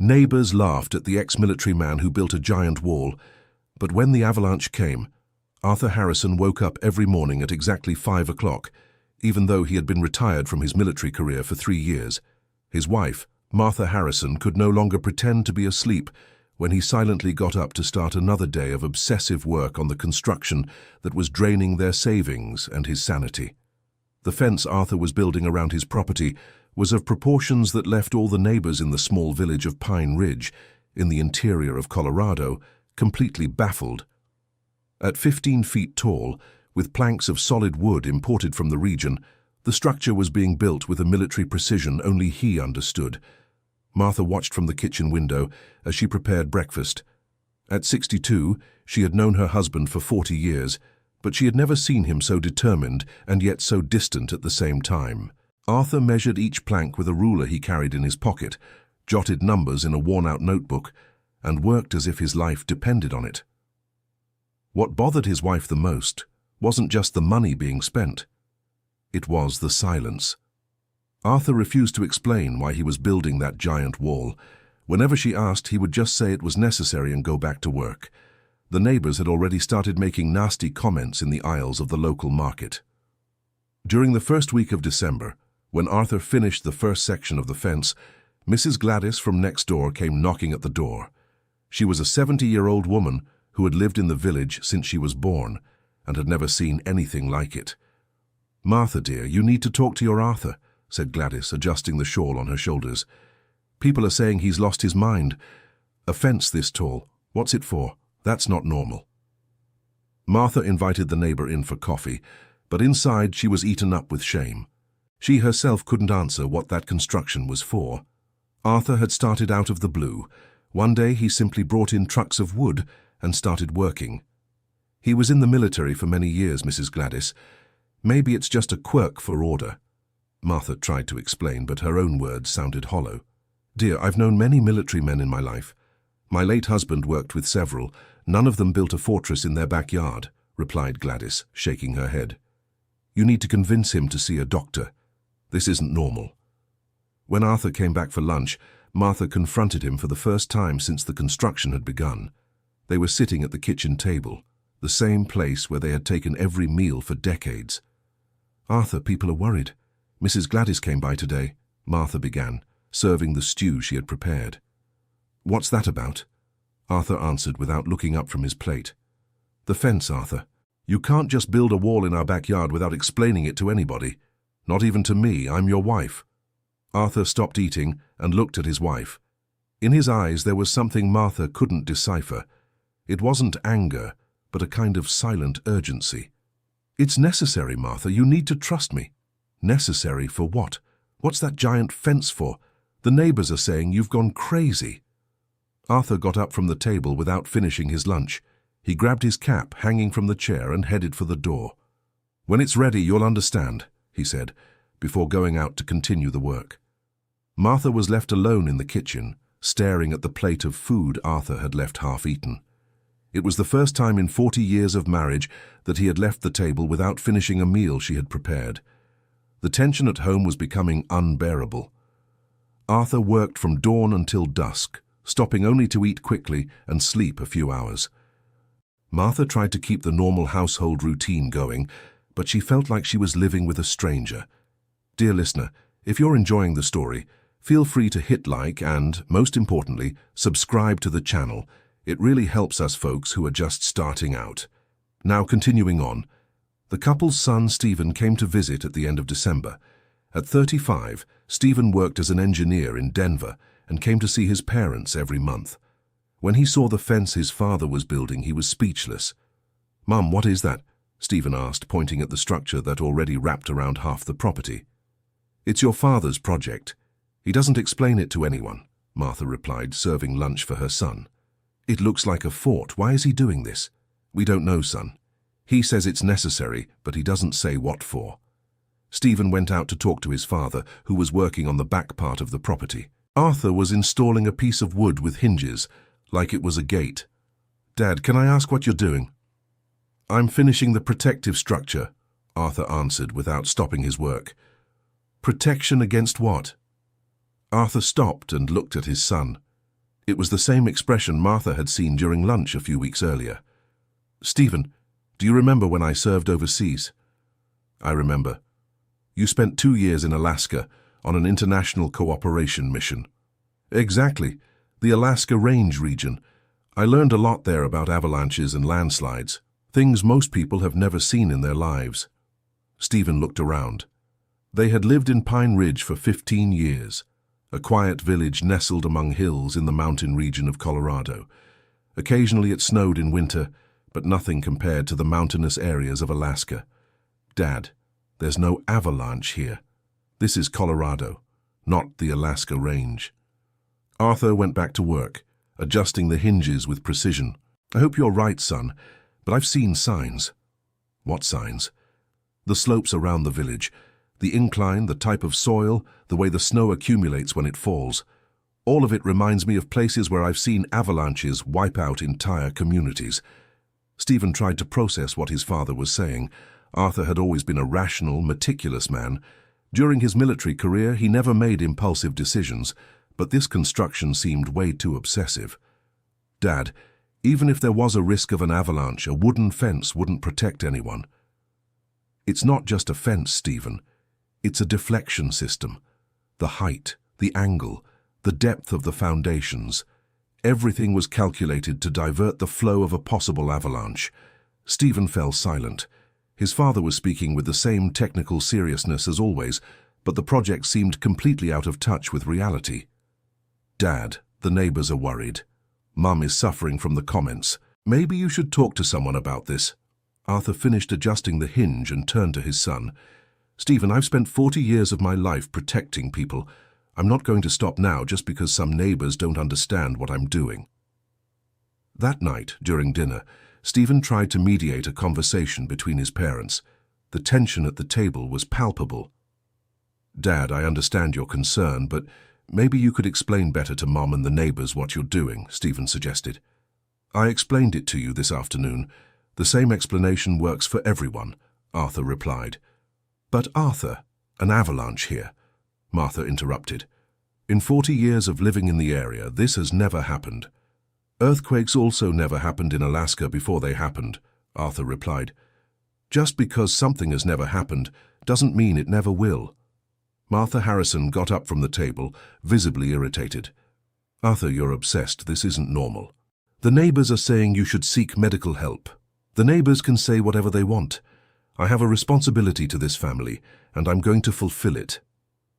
Neighbors laughed at the ex-military man who built a giant wall, but when the avalanche came, Arthur Harrison woke up every morning at exactly 5 o'clock, even though he had been retired from his military career for 3 years. His wife, Martha Harrison, could no longer pretend to be asleep when he silently got up to start another day of obsessive work on the construction that was draining their savings and his sanity. The fence Arthur was building around his property was of proportions that left all the neighbors in the small village of Pine Ridge, in the interior of Colorado, completely baffled. At 15 feet tall, with planks of solid wood imported from the region, the structure was being built with a military precision only he understood. Martha watched from the kitchen window as she prepared breakfast. At 62, she had known her husband for 40 years, but she had never seen him so determined and yet so distant at the same time. Arthur measured each plank with a ruler he carried in his pocket, jotted numbers in a worn-out notebook, and worked as if his life depended on it. What bothered his wife the most wasn't just the money being spent. It was the silence. Arthur refused to explain why he was building that giant wall. Whenever she asked, he would just say it was necessary and go back to work. The neighbors had already started making nasty comments in the aisles of the local market. During the first week of December, when Arthur finished the first section of the fence, Mrs. Gladys from next door came knocking at the door. She was a 70-year-old woman who had lived in the village since she was born and had never seen anything like it. "Martha, dear, you need to talk to your Arthur," said Gladys, adjusting the shawl on her shoulders. "People are saying he's lost his mind. A fence this tall, what's it for? That's not normal." Martha invited the neighbor in for coffee, but inside she was eaten up with shame. She herself couldn't answer what that construction was for. Arthur had started out of the blue. One day he simply brought in trucks of wood and started working. "He was in the military for many years, Mrs. Gladys. Maybe it's just a quirk for order." Martha tried to explain, but her own words sounded hollow. "Dear, I've known many military men in my life. My late husband worked with several. None of them built a fortress in their backyard," replied Gladys, shaking her head. "You need to convince him to see a doctor. This isn't normal." When Arthur came back for lunch, Martha confronted him for the first time since the construction had begun. They were sitting at the kitchen table, the same place where they had taken every meal for decades. "Arthur, people are worried. Mrs. Gladys came by today," Martha began, serving the stew she had prepared. "What's that about?" Arthur answered without looking up from his plate. "The fence, Arthur. You can't just build a wall in our backyard without explaining it to anybody. Not even to me. I'm your wife." Arthur stopped eating and looked at his wife. In his eyes there was something Martha couldn't decipher. It wasn't anger, but a kind of silent urgency. "It's necessary, Martha. You need to trust me." "Necessary for what? What's that giant fence for? The neighbors are saying you've gone crazy." Arthur got up from the table without finishing his lunch. He grabbed his cap hanging from the chair and headed for the door. "When it's ready, you'll understand," he said, before going out to continue the work. Martha was left alone in the kitchen, staring at the plate of food Arthur had left half-eaten. It was the first time in 40 years of marriage that he had left the table without finishing a meal she had prepared. The tension at home was becoming unbearable. Arthur worked from dawn until dusk, stopping only to eat quickly and sleep a few hours. Martha tried to keep the normal household routine going, but she felt like she was living with a stranger. Dear listener, if you're enjoying the story, feel free to hit like and, most importantly, subscribe to the channel. It really helps us folks who are just starting out. Now continuing on. The couple's son Stephen came to visit at the end of December. At 35, Stephen worked as an engineer in Denver and came to see his parents every month. When he saw the fence his father was building, he was speechless. "Mum, what is that?" Stephen asked, pointing at the structure that already wrapped around half the property. "It's your father's project. He doesn't explain it to anyone," Martha replied, serving lunch for her son. "It looks like a fort. Why is he doing this?" "We don't know, son. He says it's necessary, but he doesn't say what for." Stephen went out to talk to his father, who was working on the back part of the property. Arthur was installing a piece of wood with hinges, like it was a gate. "Dad, can I ask what you're doing?" "I'm finishing the protective structure," Arthur answered without stopping his work. "Protection against what?" Arthur stopped and looked at his son. It was the same expression Martha had seen during lunch a few weeks earlier. "Stephen, do you remember when I served overseas?" "I remember. You spent 2 years in Alaska on an international cooperation mission." "Exactly. The Alaska Range region. I learned a lot there about avalanches and landslides, things most people have never seen in their lives." Stephen looked around. They had lived in Pine Ridge for 15 years, a quiet village nestled among hills in the mountain region of Colorado. Occasionally it snowed in winter, but nothing compared to the mountainous areas of Alaska. "Dad, there's no avalanche here. This is Colorado, not the Alaska Range." Arthur went back to work, adjusting the hinges with precision. "I hope you're right, son, but I've seen signs." "What signs?" "The slopes around the village, the incline, the type of soil, the way the snow accumulates when it falls. All of it reminds me of places where I've seen avalanches wipe out entire communities." Stephen tried to process what his father was saying. Arthur had always been a rational, meticulous man. During his military career, he never made impulsive decisions, but this construction seemed way too obsessive. "Dad, even if there was a risk of an avalanche, a wooden fence wouldn't protect anyone." "It's not just a fence, Stephen. It's a deflection system. The height, the angle, the depth of the foundations. Everything was calculated to divert the flow of a possible avalanche." Stephen fell silent. His father was speaking with the same technical seriousness as always, but the project seemed completely out of touch with reality. "Dad, the neighbors are worried. Mum is suffering from the comments. Maybe you should talk to someone about this." Arthur finished adjusting the hinge and turned to his son. "Stephen, I've spent 40 years of my life protecting people. I'm not going to stop now just because some neighbors don't understand what I'm doing." That night, during dinner, Stephen tried to mediate a conversation between his parents. The tension at the table was palpable. "Dad, I understand your concern, but maybe you could explain better to Mom and the neighbors what you're doing," Stephen suggested. "I explained it to you this afternoon. The same explanation works for everyone," Arthur replied. "But Arthur, an avalanche here," Martha interrupted. "In 40 years of living in the area, this has never happened." "Earthquakes also never happened in Alaska before they happened," Arthur replied. "Just because something has never happened doesn't mean it never will." Martha Harrison got up from the table, visibly irritated. "Arthur, you're obsessed. This isn't normal. The neighbors are saying you should seek medical help. The neighbors can say whatever they want. I have a responsibility to this family, and I'm going to fulfill it."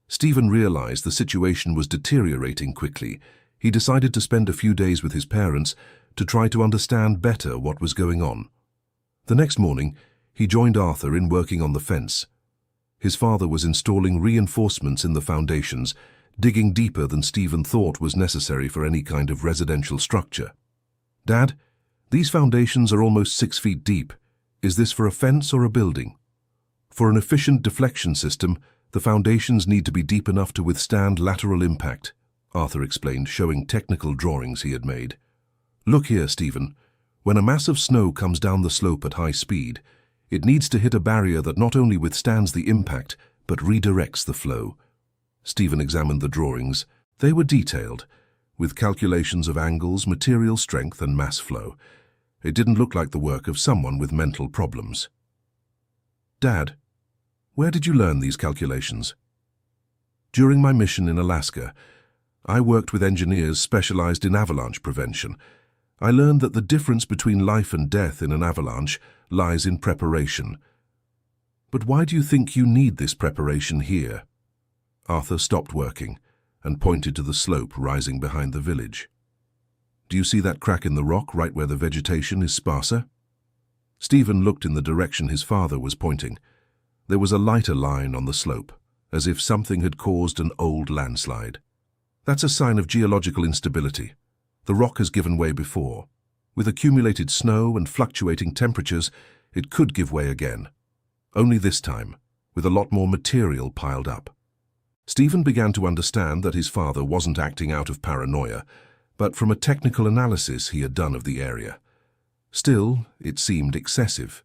Stephen realized the situation was deteriorating quickly. He decided to spend a few days with his parents to try to understand better what was going on. The next morning, he joined Arthur in working on the fence. His father was installing reinforcements in the foundations, digging deeper than Stephen thought was necessary for any kind of residential structure. "Dad, these foundations are almost 6 feet deep. Is this for a fence or a building?" "For an efficient deflection system, the foundations need to be deep enough to withstand lateral impact," Arthur explained, showing technical drawings he had made. "Look here, Stephen. When a mass of snow comes down the slope at high speed, it needs to hit a barrier that not only withstands the impact, but redirects the flow." Stephen examined the drawings. They were detailed, with calculations of angles, material strength, and mass flow. It didn't look like the work of someone with mental problems. "Dad, where did you learn these calculations?" "During my mission in Alaska, I worked with engineers specialized in avalanche prevention. I learned that the difference between life and death in an avalanche lies in preparation." "But why do you think you need this preparation here?" Arthur stopped working and pointed to the slope rising behind the village. "Do you see that crack in the rock right where the vegetation is sparser?" Stephen looked in the direction his father was pointing. There was a lighter line on the slope, as if something had caused an old landslide. "That's a sign of geological instability. The rock has given way before. With accumulated snow and fluctuating temperatures, it could give way again. Only this time, with a lot more material piled up." Stephen began to understand that his father wasn't acting out of paranoia, but from a technical analysis he had done of the area. Still, it seemed excessive.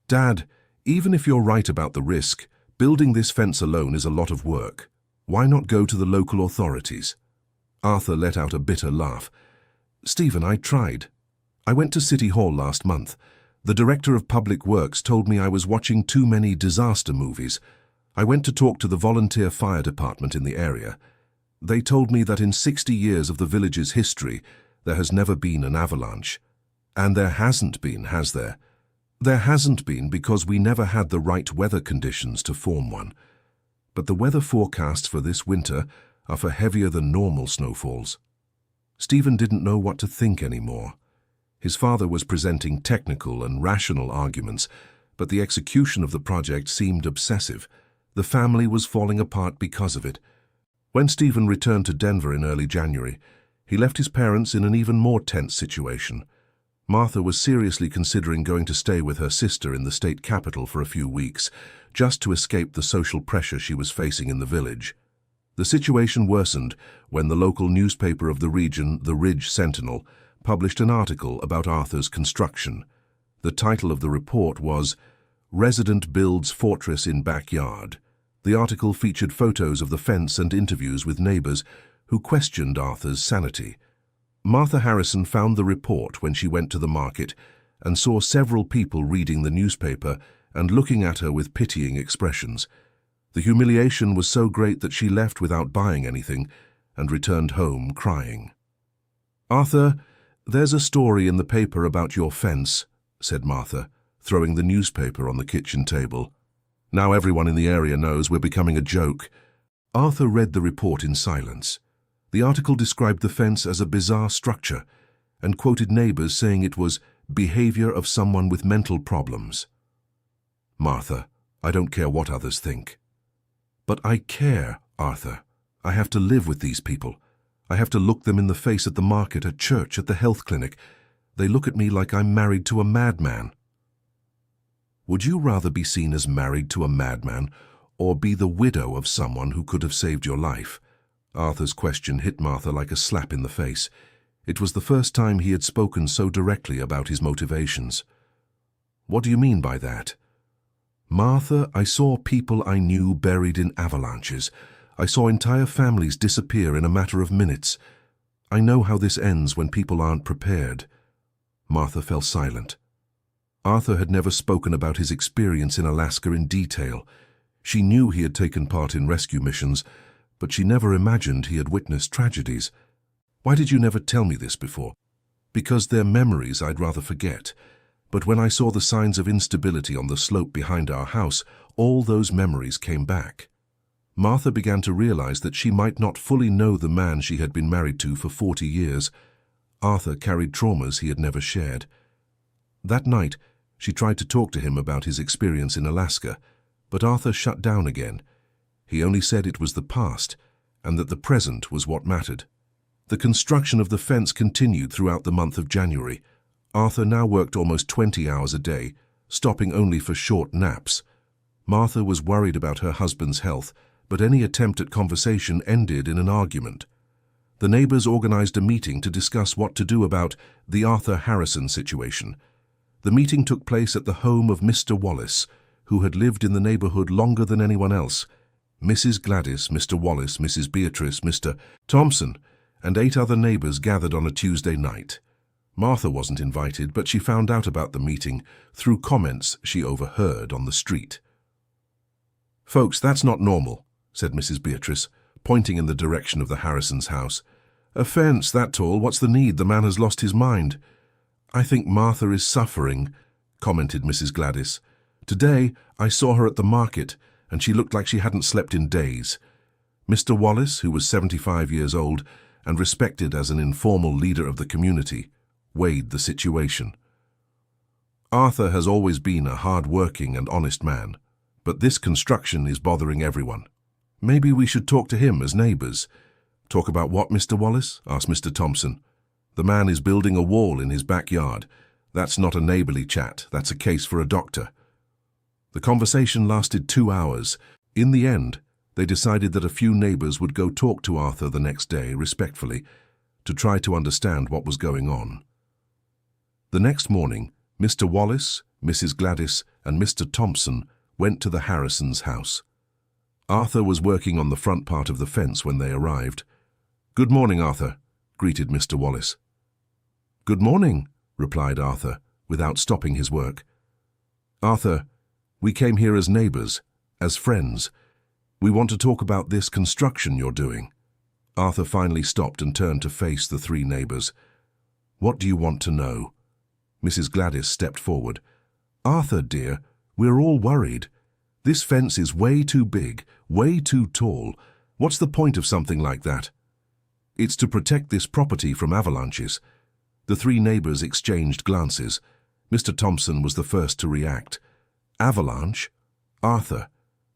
"Dad, even if you're right about the risk, building this fence alone is a lot of work. Why not go to the local authorities?" Arthur let out a bitter laugh. "Stephen, I tried. I went to City Hall last month. The director of Public Works told me I was watching too many disaster movies. I went to talk to the volunteer fire department in the area. They told me that in 60 years of the village's history, there has never been an avalanche. And there hasn't been, has there? There hasn't been because we never had the right weather conditions to form one. But the weather forecasts for this winter are for heavier than normal snowfalls." Stephen didn't know what to think anymore. His father was presenting technical and rational arguments, but the execution of the project seemed obsessive. The family was falling apart because of it. When Stephen returned to Denver in early January, he left his parents in an even more tense situation. Martha was seriously considering going to stay with her sister in the state capital for a few weeks, just to escape the social pressure she was facing in the village. The situation worsened when the local newspaper of the region, the Ridge Sentinel, published an article about Arthur's construction. The title of the report was, "Resident Builds Fortress in Backyard." The article featured photos of the fence and interviews with neighbors who questioned Arthur's sanity. Martha Harrison found the report when she went to the market and saw several people reading the newspaper and looking at her with pitying expressions. The humiliation was so great that she left without buying anything and returned home crying. "Arthur, there's a story in the paper about your fence," said Martha, throwing the newspaper on the kitchen table. "Now everyone in the area knows we're becoming a joke." Arthur read the report in silence. The article described the fence as a bizarre structure and quoted neighbors saying it was behavior of someone with mental problems. "Martha, I don't care what others think." "But I care, Arthur. I have to live with these people. I have to look them in the face at the market, at church, at the health clinic. They look at me like I'm married to a madman." "Would you rather be seen as married to a madman or be the widow of someone who could have saved your life?" Arthur's question hit Martha like a slap in the face. It was the first time he had spoken so directly about his motivations. "What do you mean by that?" "Martha, I saw people I knew buried in avalanches. I saw entire families disappear in a matter of minutes. I know how this ends when people aren't prepared." Martha fell silent. Arthur had never spoken about his experience in Alaska in detail. She knew he had taken part in rescue missions, but she never imagined he had witnessed tragedies. "Why did you never tell me this before?" "Because they're memories I'd rather forget. But when I saw the signs of instability on the slope behind our house, all those memories came back." Martha began to realize that she might not fully know the man she had been married to for 40 years. Arthur carried traumas he had never shared. That night, she tried to talk to him about his experience in Alaska, but Arthur shut down again. He only said it was the past, and that the present was what mattered. The construction of the fence continued throughout the month of January. Arthur now worked almost 20 hours a day, stopping only for short naps. Martha was worried about her husband's health, but any attempt at conversation ended in an argument. The neighbors organized a meeting to discuss what to do about the Arthur Harrison situation. The meeting took place at the home of Mr. Wallace, who had lived in the neighborhood longer than anyone else. Mrs. Gladys, Mr. Wallace, Mrs. Beatrice, Mr. Thompson, and 8 other neighbors gathered on a Tuesday night. Martha wasn't invited, but she found out about the meeting through comments she overheard on the street. "Folks, that's not normal," said Mrs. Beatrice, pointing in the direction of the Harrisons' house. "A fence that tall, what's the need? The man has lost his mind." "I think Martha is suffering," commented Mrs. Gladys. "Today, I saw her at the market, and she looked like she hadn't slept in days." Mr. Wallace, who was 75 years old and respected as an informal leader of the community, weighed the situation. "Arthur has always been a hard-working and honest man, but this construction is bothering everyone. Maybe we should talk to him as neighbors." "Talk about what, Mr. Wallace?" asked Mr. Thompson. "The man is building a wall in his backyard. That's not a neighborly chat, that's a case for a doctor." The conversation lasted 2 hours. In the end, they decided that a few neighbors would go talk to Arthur the next day, respectfully, to try to understand what was going on. The next morning, Mr. Wallace, Mrs. Gladys, and Mr. Thompson went to the Harrisons' house. Arthur was working on the front part of the fence when they arrived. "Good morning, Arthur," greeted Mr. Wallace. "Good morning," replied Arthur, without stopping his work. "Arthur, we came here as neighbors, as friends. We want to talk about this construction you're doing." Arthur finally stopped and turned to face the three neighbors. "What do you want to know?" Mrs. Gladys stepped forward. "Arthur, dear, we're all worried. This fence is way too big, way too tall. What's the point of something like that?" "It's to protect this property from avalanches." The three neighbors exchanged glances. Mr. Thompson was the first to react. "Avalanche? Arthur,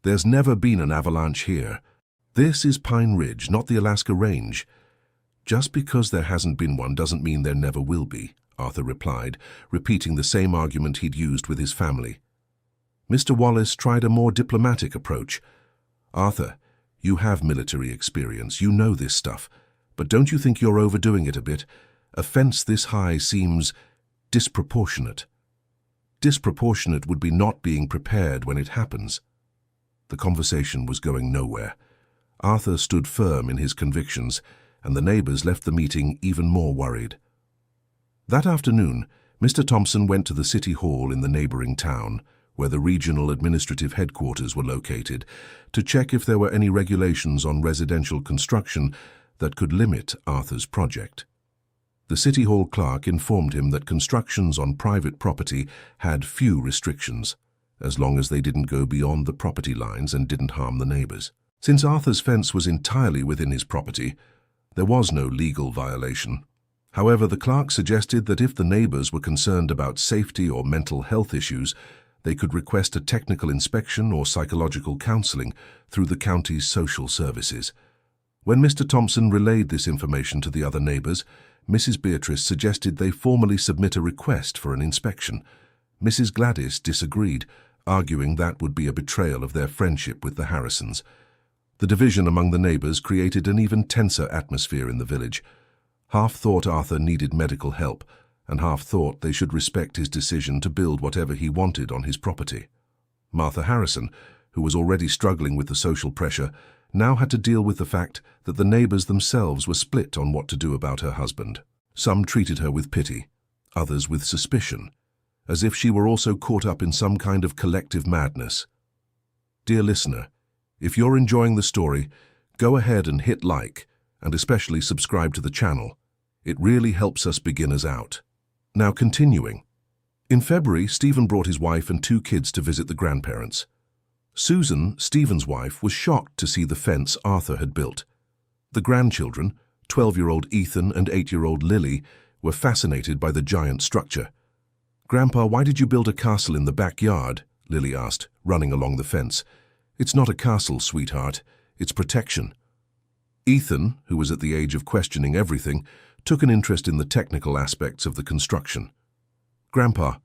there's never been an avalanche here. This is Pine Ridge, not the Alaska Range." "Just because there hasn't been one doesn't mean there never will be," Arthur replied, repeating the same argument he'd used with his family. Mr. Wallace tried a more diplomatic approach. "Arthur, you have military experience, you know this stuff, but don't you think you're overdoing it a bit? A fence this high seems disproportionate." "Disproportionate would be not being prepared when it happens." The conversation was going nowhere. Arthur stood firm in his convictions, and the neighbors left the meeting even more worried. That afternoon, Mr. Thompson went to the city hall in the neighboring town, where the regional administrative headquarters were located, to check if there were any regulations on residential construction that could limit Arthur's project. The City Hall clerk informed him that constructions on private property had few restrictions, as long as they didn't go beyond the property lines and didn't harm the neighbors. Since Arthur's fence was entirely within his property, there was no legal violation. However, the clerk suggested that if the neighbors were concerned about safety or mental health issues, they could request a technical inspection or psychological counseling through the county's social services. When Mr. Thompson relayed this information to the other neighbors, Mrs. Beatrice suggested they formally submit a request for an inspection. Mrs. Gladys disagreed, arguing that would be a betrayal of their friendship with the Harrisons. The division among the neighbors created an even tenser atmosphere in the village. Half thought Arthur needed medical help, and half thought they should respect his decision to build whatever he wanted on his property. Martha Harrison, who was already struggling with the social pressure, now had to deal with the fact that the neighbors themselves were split on what to do about her husband. Some treated her with pity, others with suspicion, as if she were also caught up in some kind of collective madness. Dear listener, if you're enjoying the story, go ahead and hit like, and especially subscribe to the channel. It really helps us beginners out. Now continuing. In February, Stephen brought his wife and 2 kids to visit the grandparents. Susan, Stephen's wife, was shocked to see the fence Arthur had built. The grandchildren, 12-year-old Ethan and 8-year-old Lily, were fascinated by the giant structure. "Grandpa, why did you build a castle in the backyard?" Lily asked, running along the fence. "It's not a castle, sweetheart. It's protection." Ethan, who was at the age of questioning everything, took an interest in the technical aspects of the construction. "Grandpa,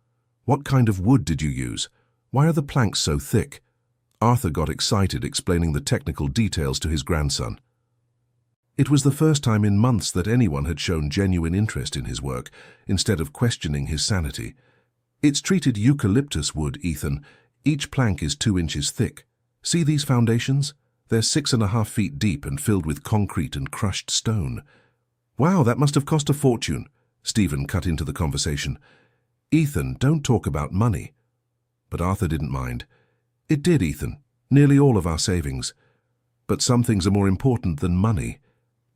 what kind of wood did you use? Why are the planks so thick?" Arthur got excited, explaining the technical details to his grandson. It was the first time in months that anyone had shown genuine interest in his work, instead of questioning his sanity. "It's treated eucalyptus wood, Ethan. Each plank is 2 inches thick. See these foundations? They're 6.5 feet deep and filled with concrete and crushed stone." "Wow, that must have cost a fortune," Stephen cut into the conversation. "Ethan, don't talk about money." But Arthur didn't mind. "It did, Ethan. Nearly all of our savings. But some things are more important than money."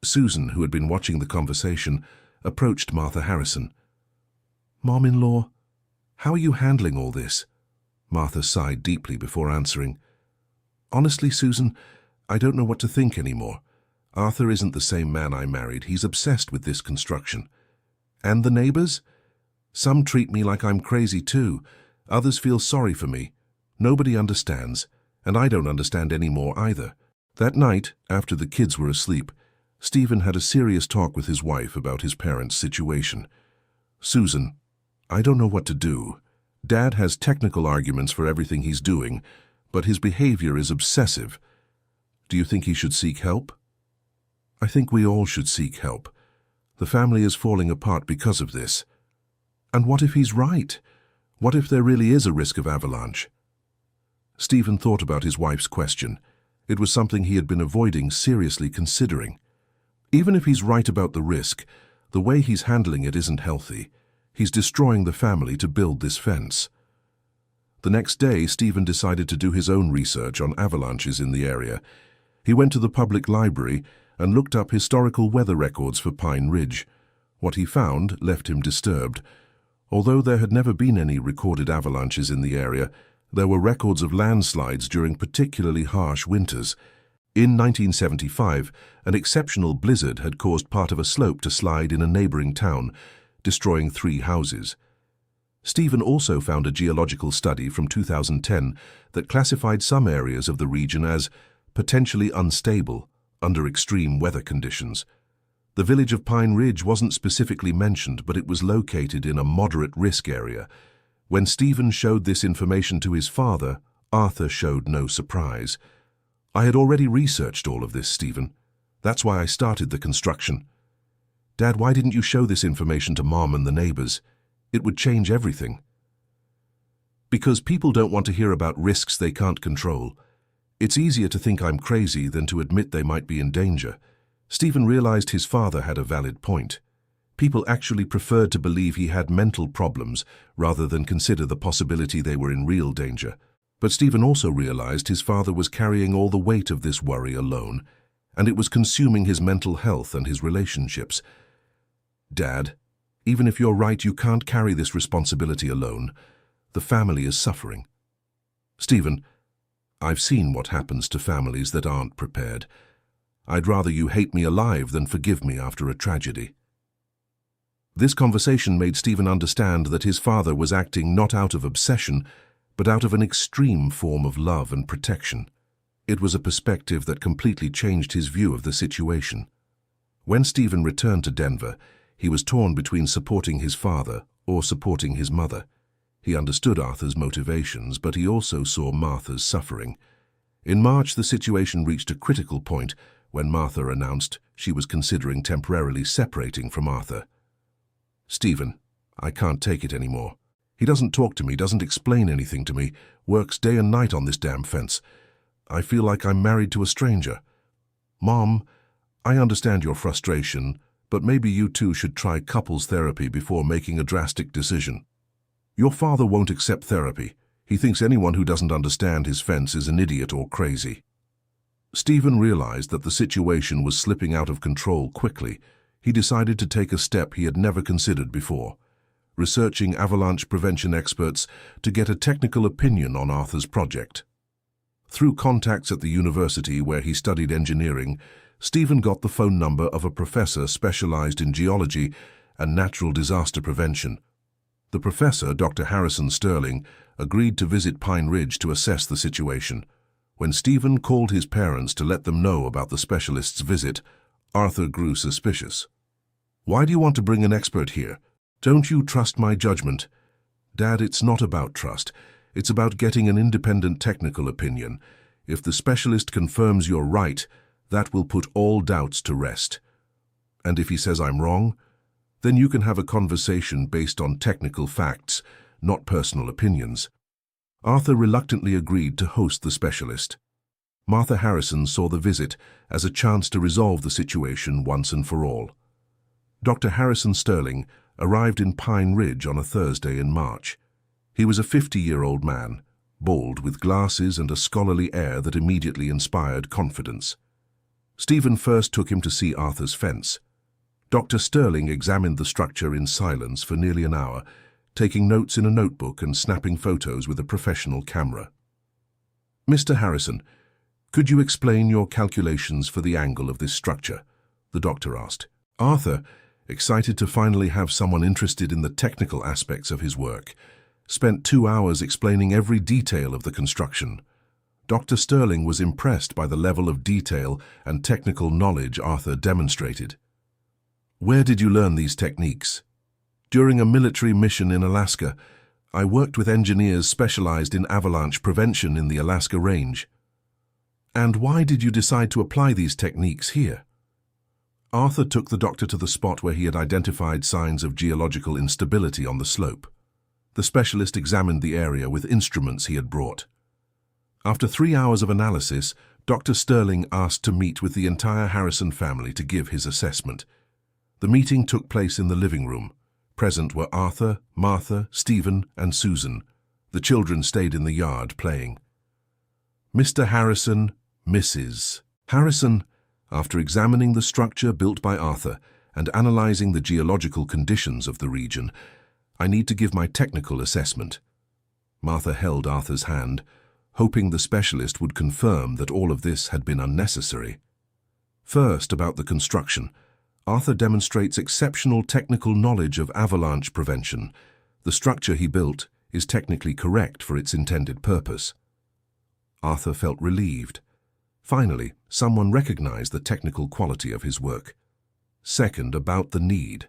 Susan, who had been watching the conversation, approached Martha Harrison. "Mom-in-law, how are you handling all this?" Martha sighed deeply before answering. "Honestly, Susan, I don't know what to think anymore. Arthur isn't the same man I married. He's obsessed with this construction. And the neighbors? Some treat me like I'm crazy too. Others feel sorry for me. Nobody understands, and I don't understand anymore either." That night, after the kids were asleep, Stephen had a serious talk with his wife about his parents' situation. "Susan, I don't know what to do. Dad has technical arguments for everything he's doing, but his behavior is obsessive. Do you think he should seek help?" "I think we all should seek help. The family is falling apart because of this." "And what if he's right? What if there really is a risk of avalanche?" Stephen thought about his wife's question. It was something he had been avoiding seriously considering. Even if he's right about the risk, the way he's handling it isn't healthy. He's destroying the family to build this fence. The next day, Stephen decided to do his own research on avalanches in the area. He went to the public library and looked up historical weather records for Pine Ridge. What he found left him disturbed. Although there had never been any recorded avalanches in the area, there were records of landslides during particularly harsh winters. In 1975, an exceptional blizzard had caused part of a slope to slide in a neighboring town, destroying 3 houses. Stephen also found a geological study from 2010 that classified some areas of the region as potentially unstable under extreme weather conditions. The village of Pine Ridge wasn't specifically mentioned, but it was located in a moderate risk area. When Stephen showed this information to his father, Arthur showed no surprise. "I had already researched all of this, Stephen. That's why I started the construction." "Dad, why didn't you show this information to Mom and the neighbors? It would change everything." "Because people don't want to hear about risks they can't control. It's easier to think I'm crazy than to admit they might be in danger." Stephen realized his father had a valid point. People actually preferred to believe he had mental problems rather than consider the possibility they were in real danger. But Stephen also realized his father was carrying all the weight of this worry alone, and it was consuming his mental health and his relationships. "Dad, even if you're right, you can't carry this responsibility alone. The family is suffering." "Stephen, I've seen what happens to families that aren't prepared. I'd rather you hate me alive than forgive me after a tragedy." This conversation made Stephen understand that his father was acting not out of obsession, but out of an extreme form of love and protection. It was a perspective that completely changed his view of the situation. When Stephen returned to Denver, he was torn between supporting his father or supporting his mother. He understood Arthur's motivations, but he also saw Martha's suffering. In March, the situation reached a critical point when Martha announced she was considering temporarily separating from Arthur. "Stephen, I can't take it anymore. He doesn't talk to me, doesn't explain anything to me, works day and night on this damn fence. I feel like I'm married to a stranger. Mom, I understand your frustration, but maybe you two should try couples therapy before making a drastic decision." "Your father won't accept therapy. He thinks anyone who doesn't understand his fence is an idiot or crazy." Stephen realized that the situation was slipping out of control quickly. He decided to take a step he had never considered before, researching avalanche prevention experts to get a technical opinion on Arthur's project. Through contacts at the university where he studied engineering, Stephen got the phone number of a professor specialized in geology and natural disaster prevention. The professor, Dr. Harrison Sterling, agreed to visit Pine Ridge to assess the situation. When Stephen called his parents to let them know about the specialist's visit, Arthur grew suspicious. "Why do you want to bring an expert here? Don't you trust my judgment?" "Dad, it's not about trust. It's about getting an independent technical opinion. If the specialist confirms you're right, that will put all doubts to rest. And if he says I'm wrong, then you can have a conversation based on technical facts, not personal opinions." Arthur reluctantly agreed to host the specialist. Martha Harrison saw the visit as a chance to resolve the situation once and for all. Dr. Harrison Sterling arrived in Pine Ridge on a Thursday in March. He was a 50-year-old man, bald with glasses and a scholarly air that immediately inspired confidence. Stephen first took him to see Arthur's fence. Dr. Sterling examined the structure in silence for nearly an hour, taking notes in a notebook and snapping photos with a professional camera. "Mr. Harrison, could you explain your calculations for the angle of this structure?" the doctor asked. Arthur, excited to finally have someone interested in the technical aspects of his work, spent 2 hours explaining every detail of the construction. Dr. Sterling was impressed by the level of detail and technical knowledge Arthur demonstrated. "Where did you learn these techniques?" "During a military mission in Alaska, I worked with engineers specialized in avalanche prevention in the Alaska Range." "And why did you decide to apply these techniques here?" Arthur took the doctor to the spot where he had identified signs of geological instability on the slope. The specialist examined the area with instruments he had brought. After 3 hours of analysis, Dr. Sterling asked to meet with the entire Harrison family to give his assessment. The meeting took place in the living room. Present were Arthur, Martha, Stephen, and Susan. The children stayed in the yard playing. Mr. Harrison, Mrs. Harrison, after examining the structure built by Arthur and analyzing the geological conditions of the region, I need to give my technical assessment. Martha held Arthur's hand, hoping the specialist would confirm that all of this had been unnecessary. First, about the construction. Arthur demonstrates exceptional technical knowledge of avalanche prevention. The structure he built is technically correct for its intended purpose. Arthur felt relieved. Finally, someone recognized the technical quality of his work. Second, about the need.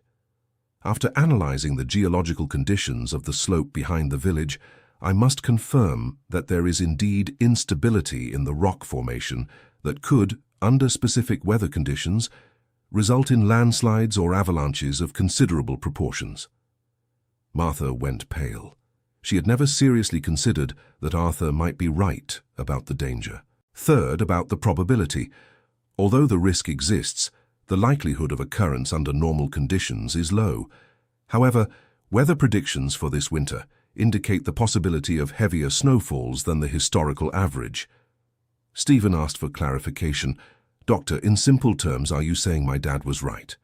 After analyzing the geological conditions of the slope behind the village, I must confirm that there is indeed instability in the rock formation that could, under specific weather conditions, result in landslides or avalanches of considerable proportions. Martha went pale. She had never seriously considered that Arthur might be right about the danger. Third, about the probability. Although the risk exists, the likelihood of occurrence under normal conditions is low. However, weather predictions for this winter indicate the possibility of heavier snowfalls than the historical average. Stephen asked for clarification. Doctor, in simple terms, are you saying my dad was right?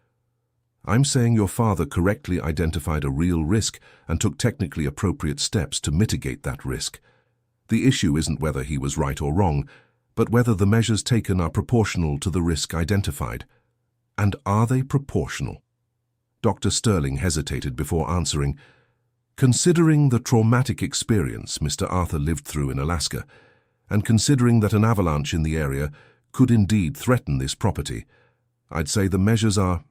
I'm saying your father correctly identified a real risk and took technically appropriate steps to mitigate that risk. The issue isn't whether he was right or wrong, but whether the measures taken are proportional to the risk identified. And are they proportional? Dr. Sterling hesitated before answering. Considering the traumatic experience Mr. Arthur lived through in Alaska, and considering that an avalanche in the area could indeed threaten this property, I'd say the measures are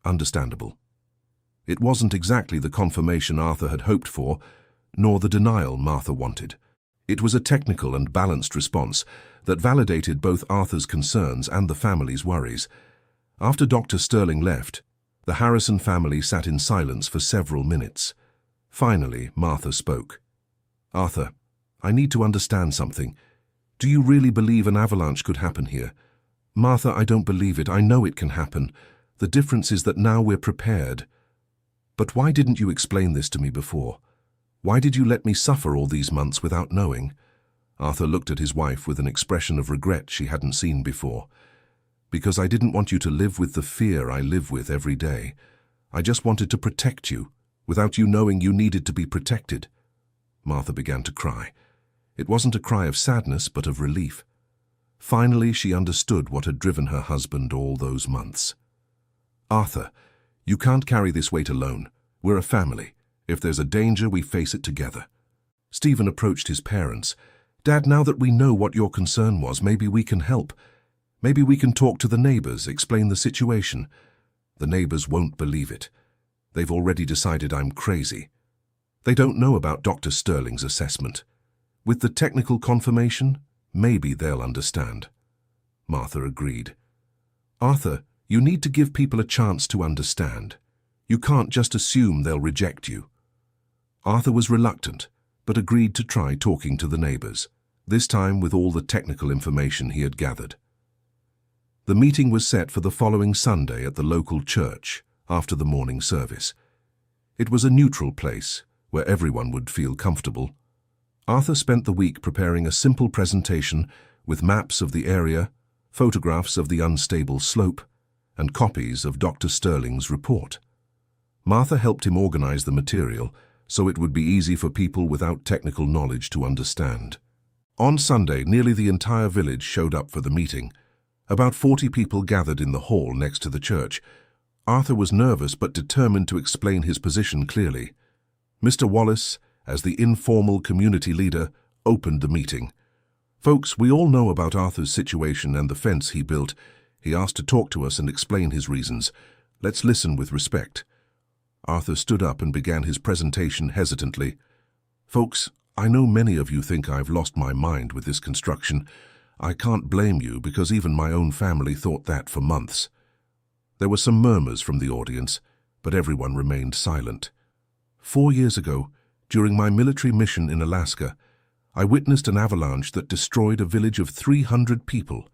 understandable. It wasn't exactly the confirmation Arthur had hoped for, nor the denial Martha wanted. It was a technical and balanced response that validated both Arthur's concerns and the family's worries. After Dr. Sterling left, the Harrison family sat in silence for several minutes. Finally, Martha spoke. Arthur, I need to understand something. Do you really believe an avalanche could happen here? Martha, I don't believe it. I know it can happen. The difference is that now we're prepared. But why didn't you explain this to me before? Why did you let me suffer all these months without knowing? Arthur looked at his wife with an expression of regret she hadn't seen before. Because I didn't want you to live with the fear I live with every day. I just wanted to protect you, without you knowing you needed to be protected. Martha began to cry. It wasn't a cry of sadness, but of relief. Finally, she understood what had driven her husband all those months. Arthur, you can't carry this weight alone. We're a family. If there's a danger, we face it together. Stephen approached his parents. Dad, now that we know what your concern was, maybe we can help. Maybe we can talk to the neighbors, explain the situation. The neighbors won't believe it. They've already decided I'm crazy. They don't know about Dr. Sterling's assessment. With the technical confirmation, maybe they'll understand. Martha agreed. Arthur, you need to give people a chance to understand. You can't just assume they'll reject you. Arthur was reluctant, but agreed to try talking to the neighbors, this time with all the technical information he had gathered. The meeting was set for the following Sunday at the local church, after the morning service. It was a neutral place, where everyone would feel comfortable. Arthur spent the week preparing a simple presentation with maps of the area, photographs of the unstable slope, and copies of Dr. Sterling's report. Martha helped him organize the material so it would be easy for people without technical knowledge to understand. On Sunday, nearly the entire village showed up for the meeting. About 40 people gathered in the hall next to the church. Arthur was nervous but determined to explain his position clearly. Mr. Wallace, as the informal community leader, opened the meeting. Folks, we all know about Arthur's situation and the fence he built. He asked to talk to us and explain his reasons. Let's listen with respect. Arthur stood up and began his presentation hesitantly. Folks, I know many of you think I've lost my mind with this construction. I can't blame you because even my own family thought that for months. There were some murmurs from the audience, but everyone remained silent. 4 years ago, during my military mission in Alaska, I witnessed an avalanche that destroyed a village of 300 people.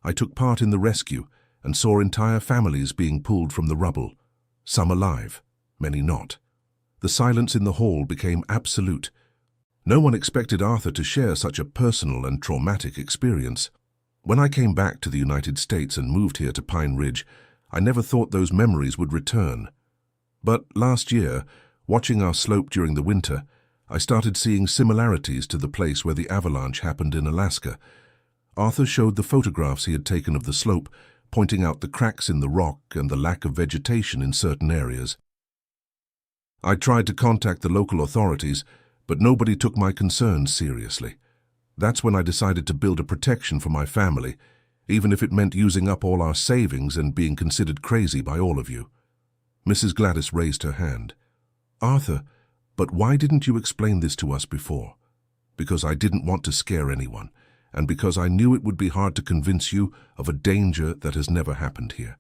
I took part in the rescue and saw entire families being pulled from the rubble, some alive, many not. The silence in the hall became absolute. No one expected Arthur to share such a personal and traumatic experience. When I came back to the United States and moved here to Pine Ridge, I never thought those memories would return. But last year, watching our slope during the winter, I started seeing similarities to the place where the avalanche happened in Alaska. Arthur showed the photographs he had taken of the slope, pointing out the cracks in the rock and the lack of vegetation in certain areas. I tried to contact the local authorities, but nobody took my concerns seriously. That's when I decided to build a protection for my family, even if it meant using up all our savings and being considered crazy by all of you. Mrs. Gladys raised her hand. Arthur, but why didn't you explain this to us before? Because I didn't want to scare anyone, and because I knew it would be hard to convince you of a danger that has never happened here.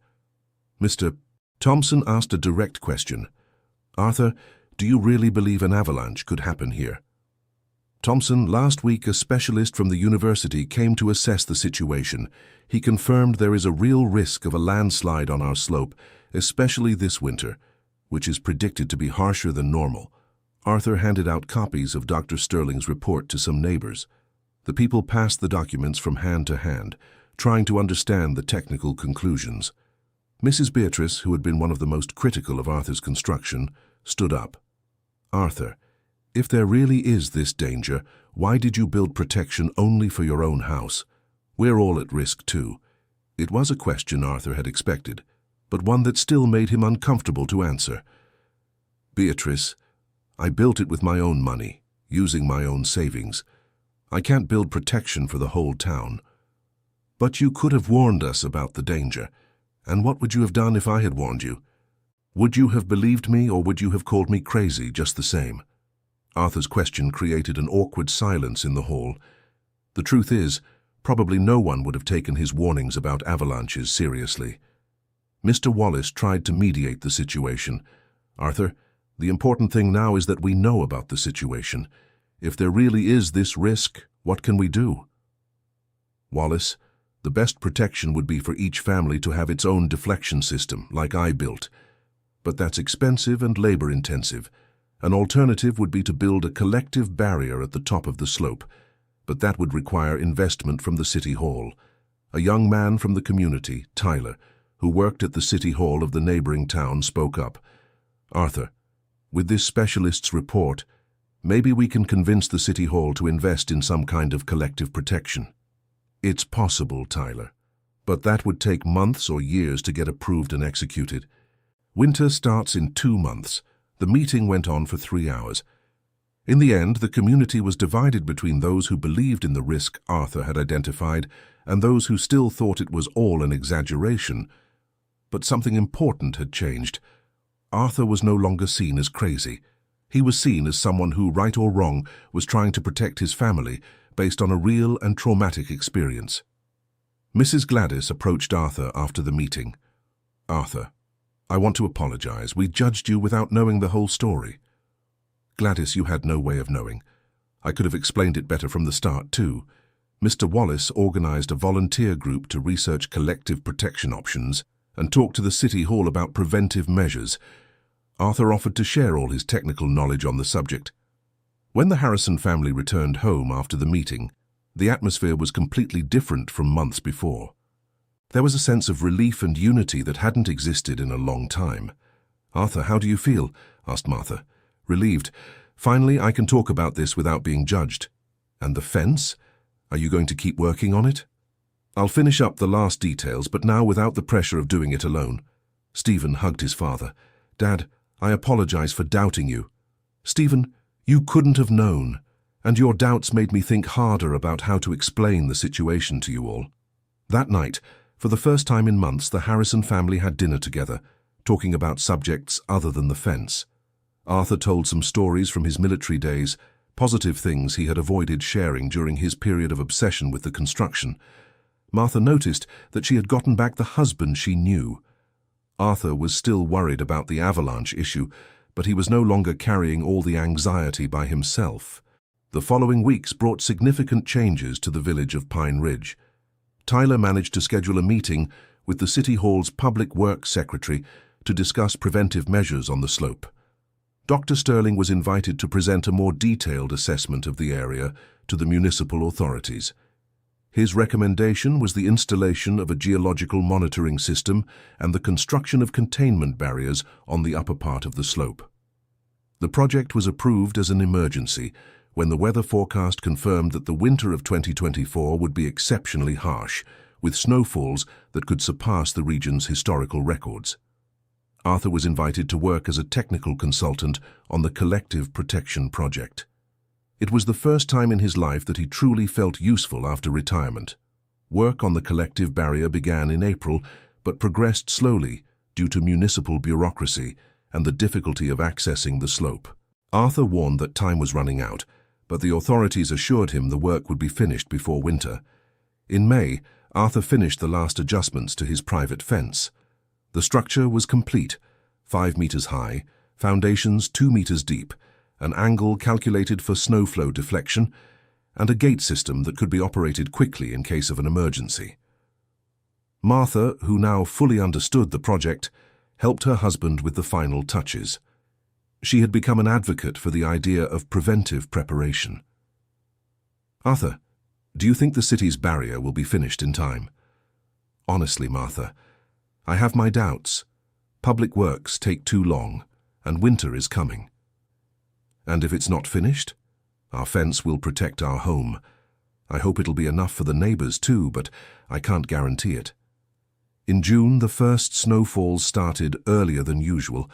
Mr. Thompson asked a direct question. Arthur, do you really believe an avalanche could happen here? Thompson, last week a specialist from the university came to assess the situation. He confirmed there is a real risk of a landslide on our slope, especially this winter, which is predicted to be harsher than normal. Arthur handed out copies of Dr. Sterling's report to some neighbors. The people passed the documents from hand to hand, trying to understand the technical conclusions. Mrs. Beatrice, who had been one of the most critical of Arthur's construction, stood up. Arthur, if there really is this danger, why did you build protection only for your own house? We're all at risk too. It was a question Arthur had expected, but one that still made him uncomfortable to answer. Beatrice, I built it with my own money, using my own savings. I can't build protection for the whole town. But you could have warned us about the danger. And what would you have done if I had warned you? Would you have believed me, or would you have called me crazy just the same? Arthur's question created an awkward silence in the hall. The truth is, probably no one would have taken his warnings about avalanches seriously. Mr. Wallace tried to mediate the situation. Arthur, the important thing now is that we know about the situation. If there really is this risk, what can we do? Wallace, the best protection would be for each family to have its own deflection system, like I built. But that's expensive and labor-intensive. An alternative would be to build a collective barrier at the top of the slope, but that would require investment from the City Hall. A young man from the community, Tyler, who worked at the City Hall of the neighboring town, spoke up. Arthur, with this specialist's report, maybe we can convince the City Hall to invest in some kind of collective protection. It's possible, Tyler, but that would take months or years to get approved and executed. Winter starts in 2 months. The meeting went on for 3 hours. In the end, the community was divided between those who believed in the risk Arthur had identified and those who still thought it was all an exaggeration. But something important had changed. Arthur was no longer seen as crazy. He was seen as someone who, right or wrong, was trying to protect his family based on a real and traumatic experience. Mrs. Gladys approached Arthur after the meeting. Arthur, I want to apologize. We judged you without knowing the whole story. Gladys, you had no way of knowing. I could have explained it better from the start, too. Mr. Wallace organized a volunteer group to research collective protection options and talk to the City Hall about preventive measures. Arthur offered to share all his technical knowledge on the subject. When the Harrison family returned home after the meeting, the atmosphere was completely different from months before. There was a sense of relief and unity that hadn't existed in a long time. Arthur, how do you feel? Asked Martha. Relieved. Finally, I can talk about this without being judged. And the fence? Are you going to keep working on it? I'll finish up the last details, but now without the pressure of doing it alone. Stephen hugged his father. Dad, I apologize for doubting you. Stephen, you couldn't have known, and your doubts made me think harder about how to explain the situation to you all. That night, for the first time in months, the Harrison family had dinner together, talking about subjects other than the fence. Arthur told some stories from his military days, positive things he had avoided sharing during his period of obsession with the construction. Martha noticed that she had gotten back the husband she knew. Arthur was still worried about the avalanche issue, but he was no longer carrying all the anxiety by himself. The following weeks brought significant changes to the village of Pine Ridge. Tyler managed to schedule a meeting with the City Hall's Public Works Secretary to discuss preventive measures on the slope. Dr. Sterling was invited to present a more detailed assessment of the area to the municipal authorities. His recommendation was the installation of a geological monitoring system and the construction of containment barriers on the upper part of the slope. The project was approved as an emergency when the weather forecast confirmed that the winter of 2024 would be exceptionally harsh, with snowfalls that could surpass the region's historical records. Arthur was invited to work as a technical consultant on the Collective Protection Project. It was the first time in his life that he truly felt useful after retirement. Work on the collective barrier began in April, but progressed slowly due to municipal bureaucracy and the difficulty of accessing the slope. Arthur warned that time was running out, but the authorities assured him the work would be finished before winter. In May, Arthur finished the last adjustments to his private fence. The structure was complete, 5 meters high, foundations 2 meters deep, an angle calculated for snowflow deflection, and a gate system that could be operated quickly in case of an emergency. Martha, who now fully understood the project, helped her husband with the final touches. She had become an advocate for the idea of preventive preparation. "Arthur, do you think the city's barrier will be finished in time?" "Honestly, Martha, I have my doubts. Public works take too long, and winter is coming. And if it's not finished, our fence will protect our home. I hope it'll be enough for the neighbors too, but I can't guarantee it." In June, the first snowfalls started earlier than usual.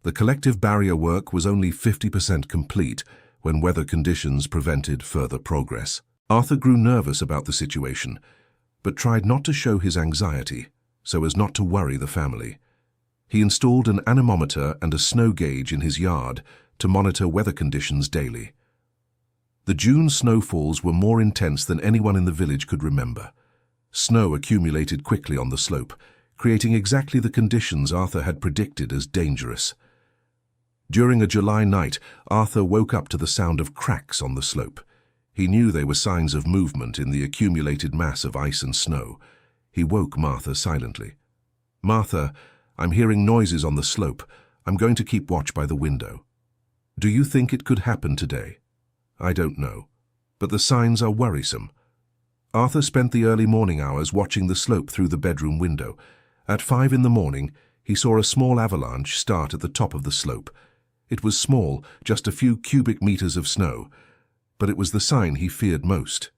The collective barrier work was only 50% complete when weather conditions prevented further progress. Arthur grew nervous about the situation, but tried not to show his anxiety so as not to worry the family. He installed an anemometer and a snow gauge in his yard to monitor weather conditions daily. The June snowfalls were more intense than anyone in the village could remember. Snow accumulated quickly on the slope, creating exactly the conditions Arthur had predicted as dangerous. During a July night, Arthur woke up to the sound of cracks on the slope. He knew they were signs of movement in the accumulated mass of ice and snow. He woke Martha silently. "Martha, I'm hearing noises on the slope. I'm going to keep watch by the window. Do you think it could happen today?" "I don't know, but the signs are worrisome." Arthur spent the early morning hours watching the slope through the bedroom window. At 5 in the morning, he saw a small avalanche start at the top of the slope. It was small, just a few cubic meters of snow, but it was the sign he feared most.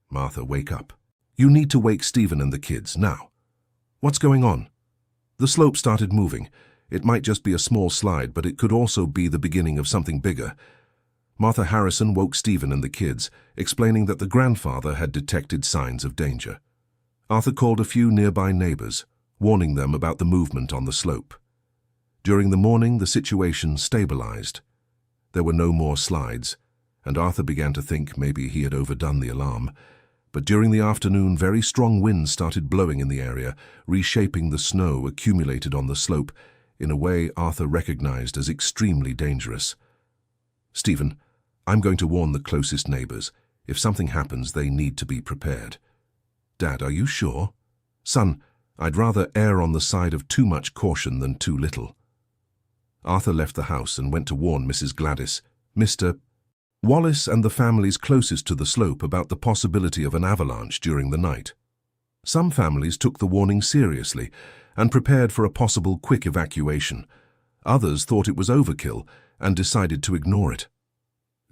"Martha, wake up. You need to wake Stephen and the kids, now." "What's going on?" "The slope started moving. It might just be a small slide, but it could also be the beginning of something bigger." Martha Harrison woke Stephen and the kids, explaining that the grandfather had detected signs of danger. Arthur called a few nearby neighbors, warning them about the movement on the slope. During the morning, the situation stabilized. There were no more slides, and Arthur began to think maybe he had overdone the alarm. But during the afternoon, very strong winds started blowing in the area, reshaping the snow accumulated on the slope in a way Arthur recognized as extremely dangerous. "Stephen, I'm going to warn the closest neighbors. If something happens, they need to be prepared." "Dad, are you sure?" "Son, I'd rather err on the side of too much caution than too little." Arthur left the house and went to warn Mrs. Gladys, Mr. Wallace and the families closest to the slope about the possibility of an avalanche during the night. Some families took the warning seriously and prepared for a possible quick evacuation. Others thought it was overkill and decided to ignore it.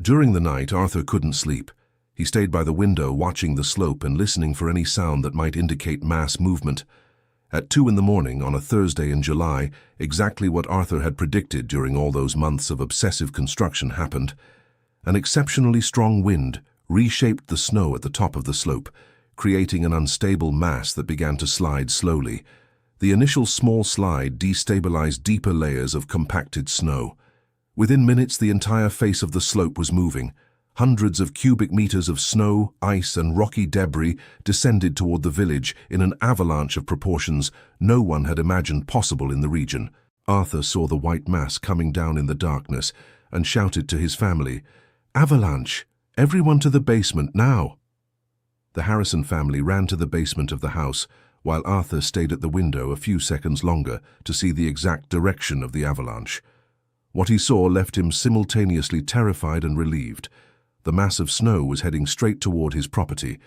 During the night, Arthur couldn't sleep. He stayed by the window watching the slope and listening for any sound that might indicate mass movement. At 2 in the morning on a Thursday in July, exactly what Arthur had predicted during all those months of obsessive construction happened. An exceptionally strong wind reshaped the snow at the top of the slope, creating an unstable mass that began to slide slowly. The initial small slide destabilized deeper layers of compacted snow. Within minutes, the entire face of the slope was moving. Hundreds of cubic meters of snow, ice, and rocky debris descended toward the village in an avalanche of proportions no one had imagined possible in the region. Arthur saw the white mass coming down in the darkness and shouted to his family, "Avalanche! "Everyone to the basement now!" The Harrison family ran to the basement of the house, while Arthur stayed at the window a few seconds longer to see the exact direction of the avalanche. What he saw left him simultaneously terrified and relieved. The mass of snow was heading straight toward his property,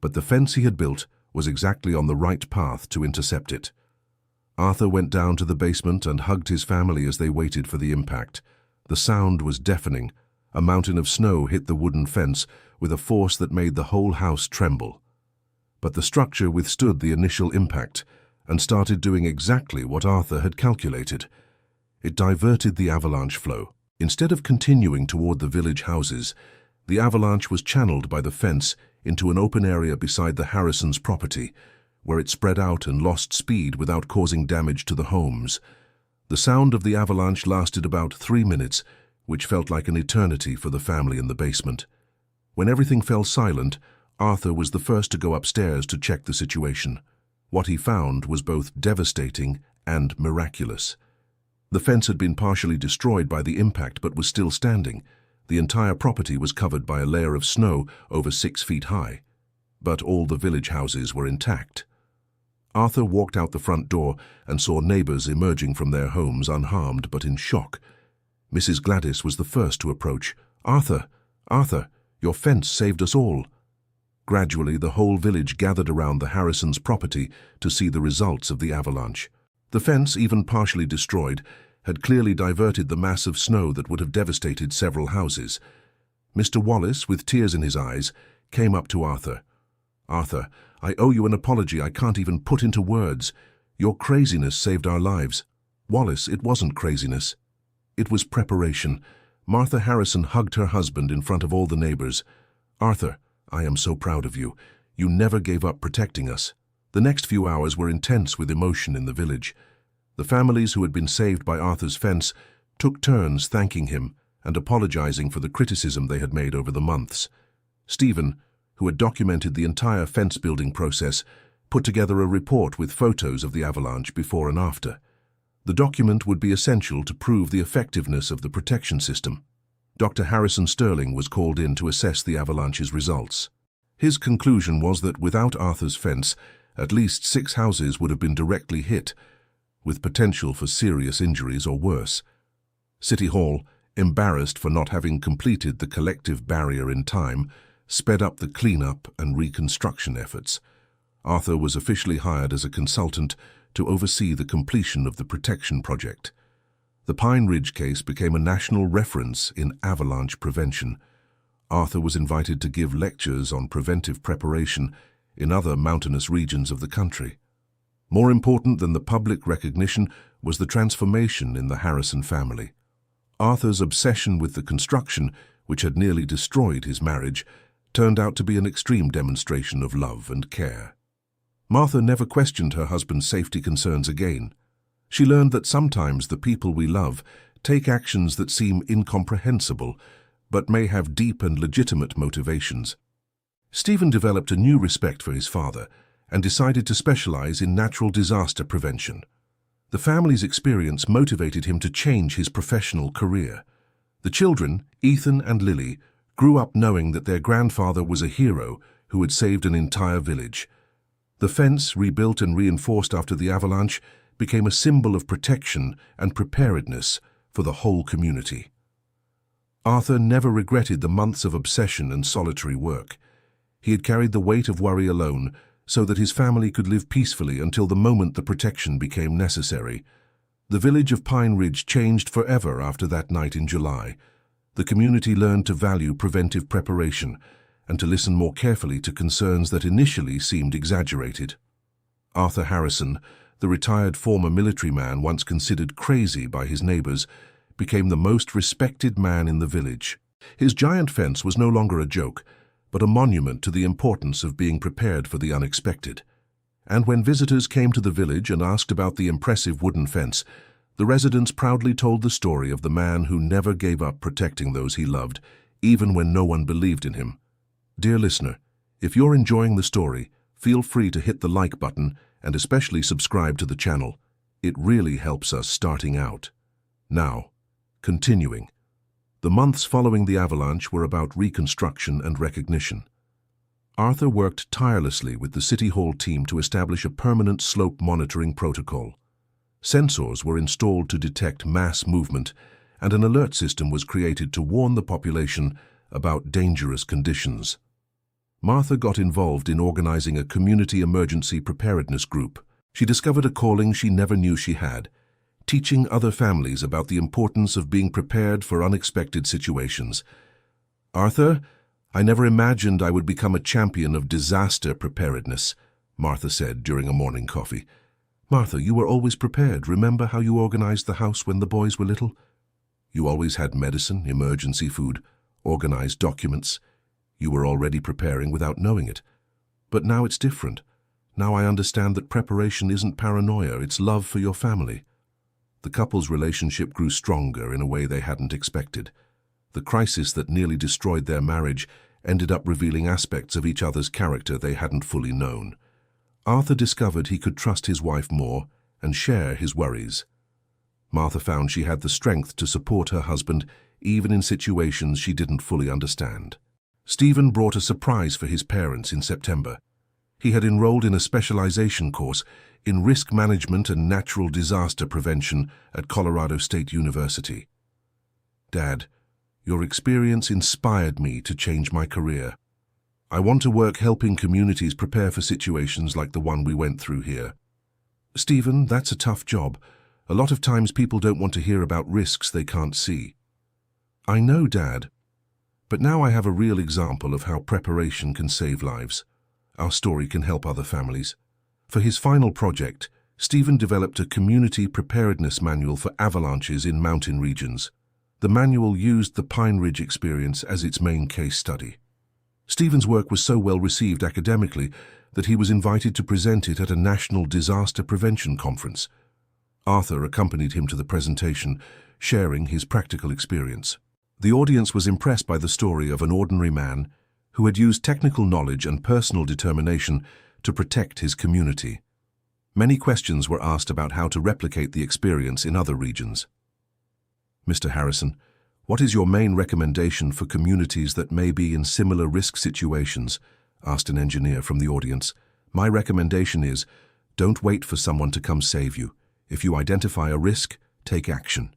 but the fence he had built was exactly on the right path to intercept it. Arthur went down to the basement and hugged his family as they waited for the impact. The sound was deafening. A mountain of snow hit the wooden fence with a force that made the whole house tremble. But the structure withstood the initial impact and started doing exactly what Arthur had calculated. It diverted the avalanche flow. Instead of continuing toward the village houses, the avalanche was channeled by the fence into an open area beside the Harrisons' property, where it spread out and lost speed without causing damage to the homes. The sound of the avalanche lasted about 3 minutes, which felt like an eternity for the family in the basement. When everything fell silent, Arthur was the first to go upstairs to check the situation. What he found was both devastating and miraculous. The fence had been partially destroyed by the impact but was still standing. The entire property was covered by a layer of snow over 6 feet high, but all the village houses were intact. Arthur walked out the front door and saw neighbors emerging from their homes unharmed but in shock. Mrs. Gladys was the first to approach. "Arthur, Arthur, your fence saved us all." Gradually, the whole village gathered around the Harrisons' property to see the results of the avalanche. The fence, even partially destroyed, had clearly diverted the mass of snow that would have devastated several houses. Mr. Wallace, with tears in his eyes, came up to Arthur. "Arthur, I owe you an apology I can't even put into words. Your craziness saved our lives." "Wallace, it wasn't craziness. It was preparation." Martha Harrison hugged her husband in front of all the neighbors. "Arthur, I am so proud of you. You never gave up protecting us." The next few hours were intense with emotion in the village. The families who had been saved by Arthur's fence took turns thanking him and apologizing for the criticism they had made over the months. Stephen, who had documented the entire fence-building process, put together a report with photos of the avalanche before and after. The document would be essential to prove the effectiveness of the protection system. Dr. Harrison Sterling was called in to assess the avalanche's results. His conclusion was that without Arthur's fence, at least 6 houses would have been directly hit, with potential for serious injuries or worse. City Hall, embarrassed for not having completed the collective barrier in time, sped up the cleanup and reconstruction efforts. Arthur was officially hired as a consultant to oversee the completion of the protection project. The Pine Ridge case became a national reference in avalanche prevention. Arthur was invited to give lectures on preventive preparation in other mountainous regions of the country. More important than the public recognition was the transformation in the Harrison family. Arthur's obsession with the construction, which had nearly destroyed his marriage, turned out to be an extreme demonstration of love and care. Martha never questioned her husband's safety concerns again. She learned that sometimes the people we love take actions that seem incomprehensible, but may have deep and legitimate motivations. Stephen developed a new respect for his father and decided to specialize in natural disaster prevention. The family's experience motivated him to change his professional career. The children, Ethan and Lily, grew up knowing that their grandfather was a hero who had saved an entire village. The fence, rebuilt and reinforced after the avalanche, became a symbol of protection and preparedness for the whole community. Arthur never regretted the months of obsession and solitary work. He had carried the weight of worry alone so that his family could live peacefully until the moment the protection became necessary. The village of Pine Ridge changed forever after that night in July. The community learned to value preventive preparation and to listen more carefully to concerns that initially seemed exaggerated. Arthur Harrison, the retired former military man once considered crazy by his neighbors, became the most respected man in the village. His giant fence was no longer a joke, but a monument to the importance of being prepared for the unexpected. And when visitors came to the village and asked about the impressive wooden fence, the residents proudly told the story of the man who never gave up protecting those he loved, even when no one believed in him. Dear listener, if you're enjoying the story, feel free to hit the like button and especially subscribe to the channel. It really helps us starting out. Now, continuing. The months following the avalanche were about reconstruction and recognition. Arthur worked tirelessly with the City Hall team to establish a permanent slope monitoring protocol. Sensors were installed to detect mass movement, and an alert system was created to warn the population about dangerous conditions. Martha got involved in organizing a community emergency preparedness group. She discovered a calling she never knew she had, teaching other families about the importance of being prepared for unexpected situations. "Arthur, I never imagined I would become a champion of disaster preparedness," Martha said during a morning coffee. "Martha, you were always prepared. Remember how you organized the house when the boys were little? You always had medicine, emergency food, organized documents. You were already preparing without knowing it. But now it's different. Now I understand that preparation isn't paranoia, it's love for your family." The couple's relationship grew stronger in a way they hadn't expected. The crisis that nearly destroyed their marriage ended up revealing aspects of each other's character they hadn't fully known. Arthur discovered he could trust his wife more and share his worries. Martha found she had the strength to support her husband even in situations she didn't fully understand. Stephen brought a surprise for his parents in September. He had enrolled in a specialization course in risk management and natural disaster prevention at Colorado State University. "Dad, your experience inspired me to change my career. I want to work helping communities prepare for situations like the one we went through here." "Stephen, that's a tough job. A lot of times people don't want to hear about risks they can't see." "I know, Dad. But now I have a real example of how preparation can save lives. Our story can help other families." For his final project, Stephen developed a community preparedness manual for avalanches in mountain regions. The manual used the Pine Ridge experience as its main case study. Stephen's work was so well received academically that he was invited to present it at a national disaster prevention conference. Arthur accompanied him to the presentation, sharing his practical experience. The audience was impressed by the story of an ordinary man who had used technical knowledge and personal determination to protect his community. Many questions were asked about how to replicate the experience in other regions. "Mr. Harrison, what is your main recommendation for communities that may be in similar risk situations?" asked an engineer from the audience. "My recommendation is, don't wait for someone to come save you. If you identify a risk, take action.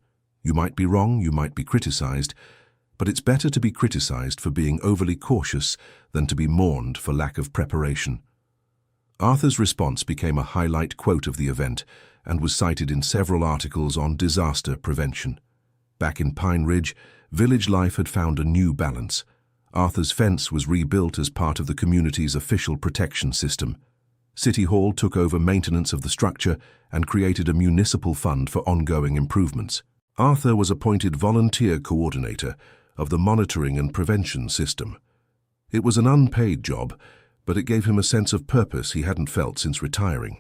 You might be wrong, you might be criticized, but it's better to be criticized for being overly cautious than to be mourned for lack of preparation." Arthur's response became a highlight quote of the event and was cited in several articles on disaster prevention. Back in Pine Ridge, village life had found a new balance. Arthur's fence was rebuilt as part of the community's official protection system. City Hall took over maintenance of the structure and created a municipal fund for ongoing improvements. Arthur was appointed volunteer coordinator of the monitoring and prevention system. It was an unpaid job, but it gave him a sense of purpose he hadn't felt since retiring.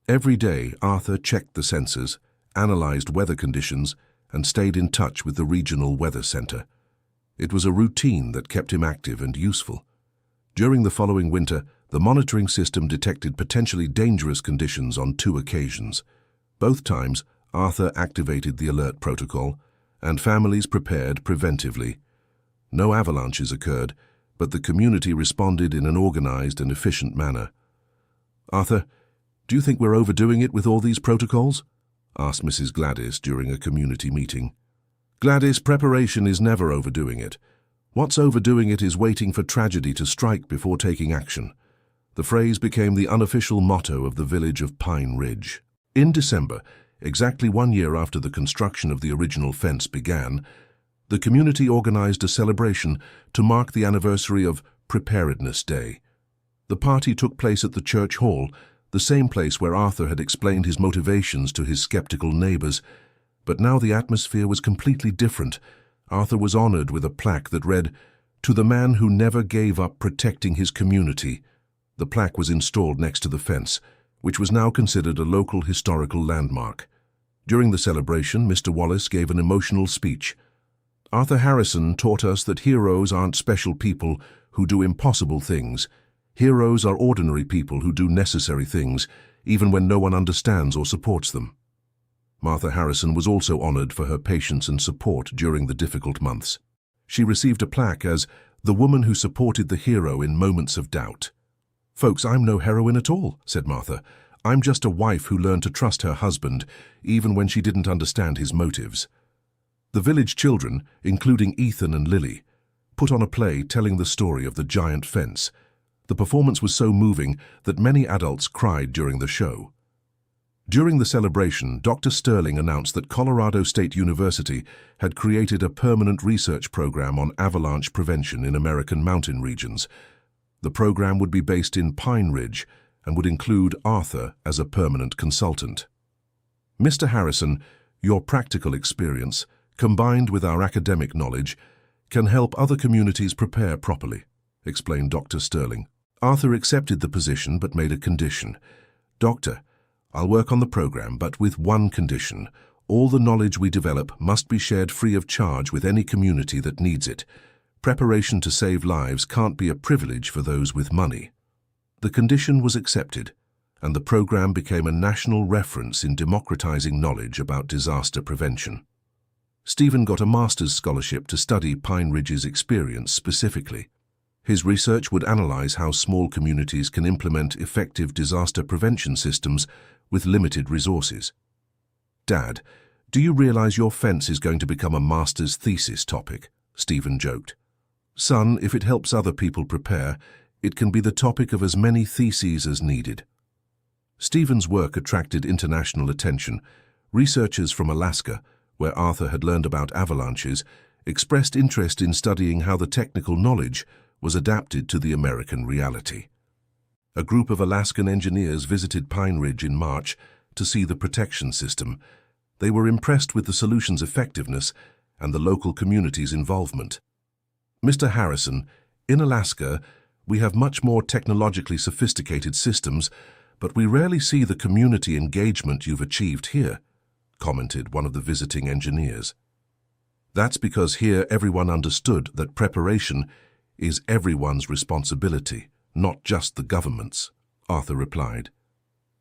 Every day, Arthur checked the sensors, analyzed weather conditions, and stayed in touch with the regional weather center. It was a routine that kept him active and useful. During the following winter, the monitoring system detected potentially dangerous conditions on 2 occasions. Both times, Arthur activated the alert protocol, and families prepared preventively. No avalanches occurred, but the community responded in an organized and efficient manner. "Arthur, do you think we're overdoing it with all these protocols?" asked Mrs. Gladys during a community meeting. "Gladys, preparation is never overdoing it. What's overdoing it is waiting for tragedy to strike before taking action." The phrase became the unofficial motto of the village of Pine Ridge. In December, exactly 1 year after the construction of the original fence began, the community organized a celebration to mark the anniversary of Preparedness Day. The party took place at the church hall, the same place where Arthur had explained his motivations to his skeptical neighbors. But now the atmosphere was completely different. Arthur was honored with a plaque that read, "To the man who never gave up protecting his community." The plaque was installed next to the fence, which was now considered a local historical landmark. During the celebration, Mr. Wallace gave an emotional speech. "Arthur Harrison taught us that heroes aren't special people who do impossible things. Heroes are ordinary people who do necessary things, even when no one understands or supports them." Martha Harrison was also honored for her patience and support during the difficult months. She received a plaque as the woman who supported the hero in moments of doubt. "Folks, I'm no heroine at all," said Martha. "I'm just a wife who learned to trust her husband, even when she didn't understand his motives." The village children, including Ethan and Lily, put on a play telling the story of the giant fence. The performance was so moving that many adults cried during the show. During the celebration, Dr. Sterling announced that Colorado State University had created a permanent research program on avalanche prevention in American mountain regions. The program would be based in Pine Ridge and would include Arthur as a permanent consultant. "Mr. Harrison, your practical experience, combined with our academic knowledge, can help other communities prepare properly," explained Dr. Sterling. Arthur accepted the position but made a condition. "Doctor, I'll work on the program, but with one condition. All the knowledge we develop must be shared free of charge with any community that needs it. Preparation to save lives can't be a privilege for those with money." The condition was accepted, and the program became a national reference in democratizing knowledge about disaster prevention. Stephen got a master's scholarship to study Pine Ridge's experience specifically. His research would analyze how small communities can implement effective disaster prevention systems with limited resources. "Dad, do you realize your fence is going to become a master's thesis topic?" Stephen joked. "Son, if it helps other people prepare, it can be the topic of as many theses as needed." Stephen's work attracted international attention. Researchers from Alaska, where Arthur had learned about avalanches, expressed interest in studying how the technical knowledge was adapted to the American reality. A group of Alaskan engineers visited Pine Ridge in March to see the protection system. They were impressed with the solution's effectiveness and the local community's involvement. "Mr. Harrison, in Alaska, we have much more technologically sophisticated systems, but we rarely see the community engagement you've achieved here," commented one of the visiting engineers. "That's because here everyone understood that preparation is everyone's responsibility, not just the government's," Arthur replied.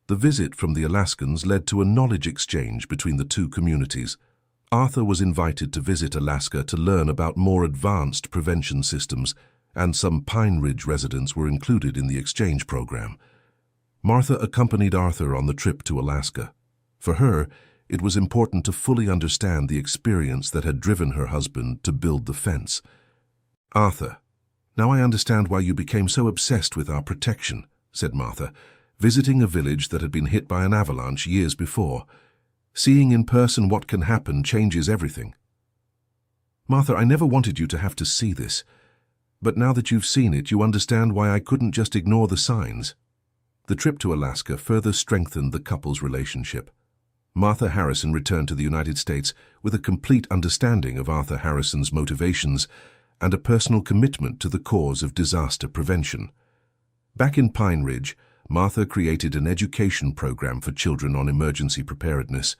The visit from the Alaskans led to a knowledge exchange between the two communities. Arthur was invited to visit Alaska to learn about more advanced prevention systems, and some Pine Ridge residents were included in the exchange program. Martha accompanied Arthur on the trip to Alaska. For her, it was important to fully understand the experience that had driven her husband to build the fence. "Arthur, now I understand why you became so obsessed with our protection," said Martha, visiting a village that had been hit by an avalanche years before. "Seeing in person what can happen changes everything." "Martha, I never wanted you to have to see this. But now that you've seen it, you understand why I couldn't just ignore the signs." The trip to Alaska further strengthened the couple's relationship. Martha Harrison returned to the United States with a complete understanding of Arthur Harrison's motivations and a personal commitment to the cause of disaster prevention. Back in Pine Ridge, Martha created an education program for children on emergency preparedness.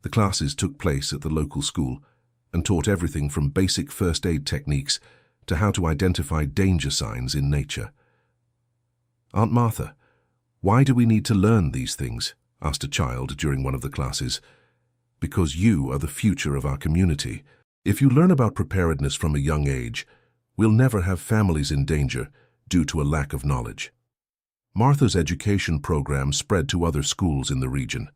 The classes took place at the local school and taught everything from basic first aid techniques to how to identify danger signs in nature. "Aunt Martha, why do we need to learn these things?" asked a child during one of the classes. "Because you are the future of our community. If you learn about preparedness from a young age, we'll never have families in danger due to a lack of knowledge." Martha's education program spread to other schools in the region.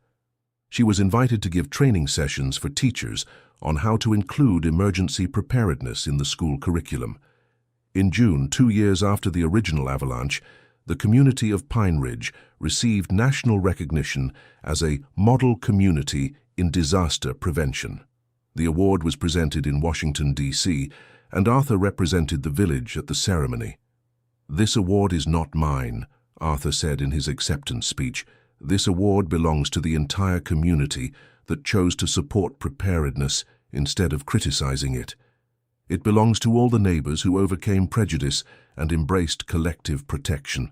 She was invited to give training sessions for teachers on how to include emergency preparedness in the school curriculum. In June, 2 years after the original avalanche, the community of Pine Ridge received national recognition as a model community in disaster prevention. The award was presented in Washington, D.C., and Arthur represented the village at the ceremony. "This award is not mine," Arthur said in his acceptance speech. "This award belongs to the entire community that chose to support preparedness instead of criticizing it. It belongs to all the neighbors who overcame prejudice and embraced collective protection."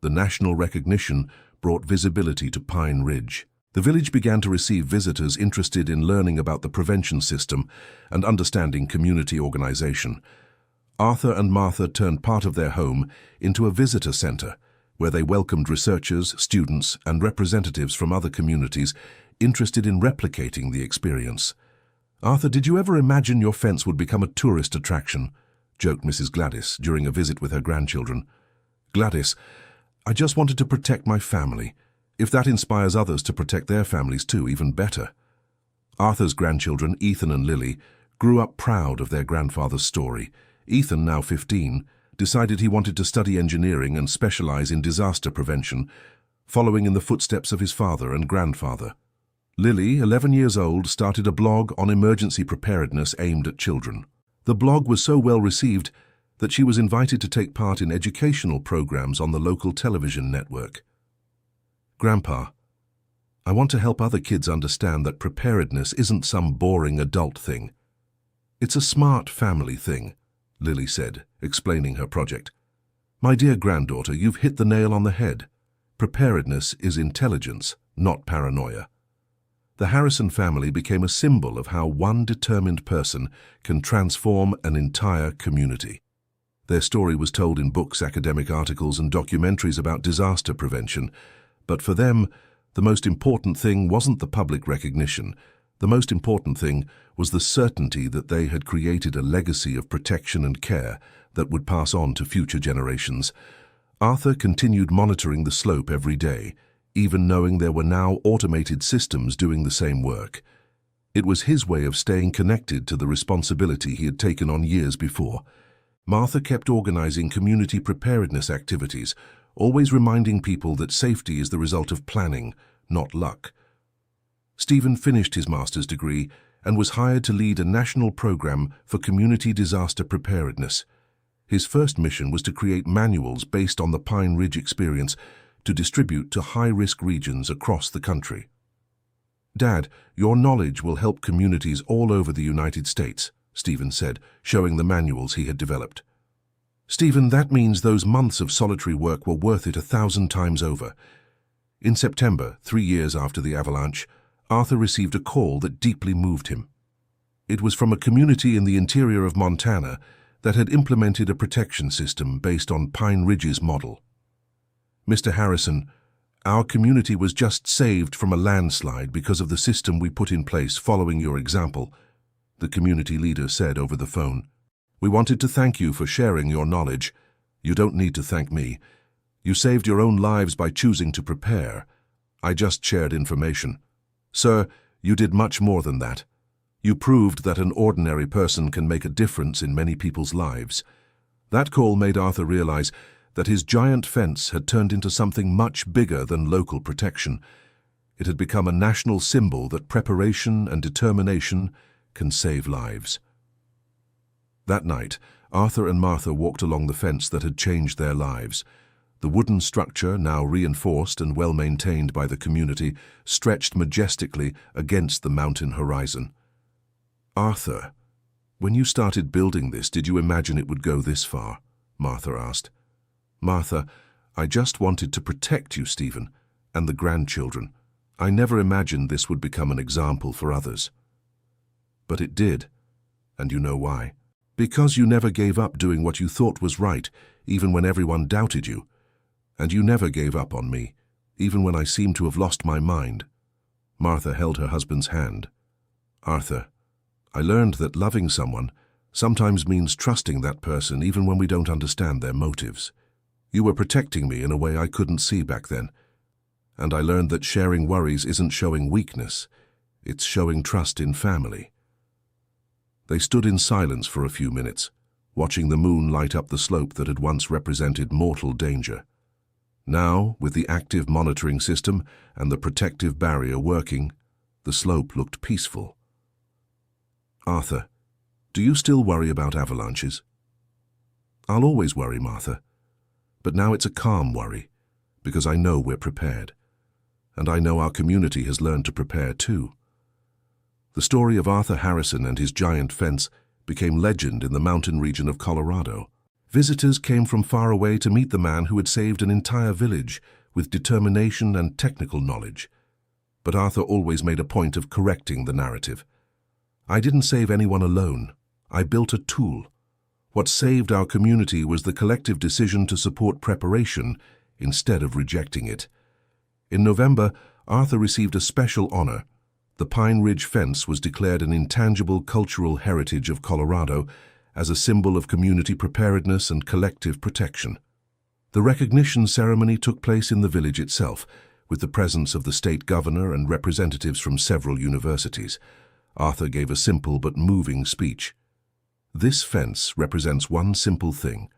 The national recognition brought visibility to Pine Ridge. The village began to receive visitors interested in learning about the prevention system and understanding community organization. Arthur and Martha turned part of their home into a visitor center, where they welcomed researchers, students, and representatives from other communities, interested in replicating the experience. "Arthur, did you ever imagine your fence would become a tourist attraction?" joked Mrs. Gladys during a visit with her grandchildren. "Gladys, I just wanted to protect my family. If that inspires others to protect their families too, even better." Arthur's grandchildren, Ethan and Lily, grew up proud of their grandfather's story. Ethan, now 15, decided he wanted to study engineering and specialize in disaster prevention, following in the footsteps of his father and grandfather. Lily, 11 years old, started a blog on emergency preparedness aimed at children. The blog was so well received that she was invited to take part in educational programs on the local television network. "Grandpa, I want to help other kids understand that preparedness isn't some boring adult thing. It's a smart family thing," Lily said, explaining her project. "My dear granddaughter, you've hit the nail on the head. Preparedness is intelligence, not paranoia." The Harrison family became a symbol of how one determined person can transform an entire community. Their story was told in books, academic articles, and documentaries about disaster prevention, but for them, the most important thing wasn't the public recognition. The most important thing was the certainty that they had created a legacy of protection and care that would pass on to future generations. Arthur continued monitoring the slope every day, even knowing there were now automated systems doing the same work. It was his way of staying connected to the responsibility he had taken on years before. Martha kept organizing community preparedness activities, always reminding people that safety is the result of planning, not luck. Stephen finished his master's degree and was hired to lead a national program for community disaster preparedness. His first mission was to create manuals based on the Pine Ridge experience to distribute to high-risk regions across the country. "Dad, your knowledge will help communities all over the United States," Stephen said, showing the manuals he had developed. "Stephen, that means those months of solitary work were worth it 1,000 times over." In September, 3 years after the avalanche, Arthur received a call that deeply moved him. It was from a community in the interior of Montana that had implemented a protection system based on Pine Ridge's model. "Mr. Harrison, our community was just saved from a landslide because of the system we put in place following your example," the community leader said over the phone. "We wanted to thank you for sharing your knowledge. You don't need to thank me. You saved your own lives by choosing to prepare. I just shared information. Sir, you did much more than that. You proved that an ordinary person can make a difference in many people's lives." That call made Arthur realize that his giant fence had turned into something much bigger than local protection. It had become a national symbol that preparation and determination can save lives. That night, Arthur and Martha walked along the fence that had changed their lives. The wooden structure, now reinforced and well-maintained by the community, stretched majestically against the mountain horizon. "Arthur, when you started building this, did you imagine it would go this far?" Martha asked. "Martha, I just wanted to protect you, Stephen, and the grandchildren. I never imagined this would become an example for others." "But it did, and you know why. Because you never gave up doing what you thought was right, even when everyone doubted you. And you never gave up on me, even when I seemed to have lost my mind." Martha held her husband's hand. "Arthur, I learned that loving someone sometimes means trusting that person even when we don't understand their motives. You were protecting me in a way I couldn't see back then. And I learned that sharing worries isn't showing weakness, it's showing trust in family." They stood in silence for a few minutes, watching the moon light up the slope that had once represented mortal danger. Now, with the active monitoring system and the protective barrier working, the slope looked peaceful. "Arthur, do you still worry about avalanches?" "I'll always worry, Martha. But now it's a calm worry, because I know we're prepared. And I know our community has learned to prepare too." The story of Arthur Harrison and his giant fence became legend in the mountain region of Colorado. Visitors came from far away to meet the man who had saved an entire village with determination and technical knowledge. But Arthur always made a point of correcting the narrative. "I didn't save anyone alone. I built a tool. What saved our community was the collective decision to support preparation instead of rejecting it." In November, Arthur received a special honor, The Pine Ridge fence was declared an intangible cultural heritage of Colorado as a symbol of community preparedness and collective protection. The recognition ceremony took place in the village itself, with the presence of the state governor and representatives from several universities. Arthur gave a simple but moving speech. This fence represents one simple thing.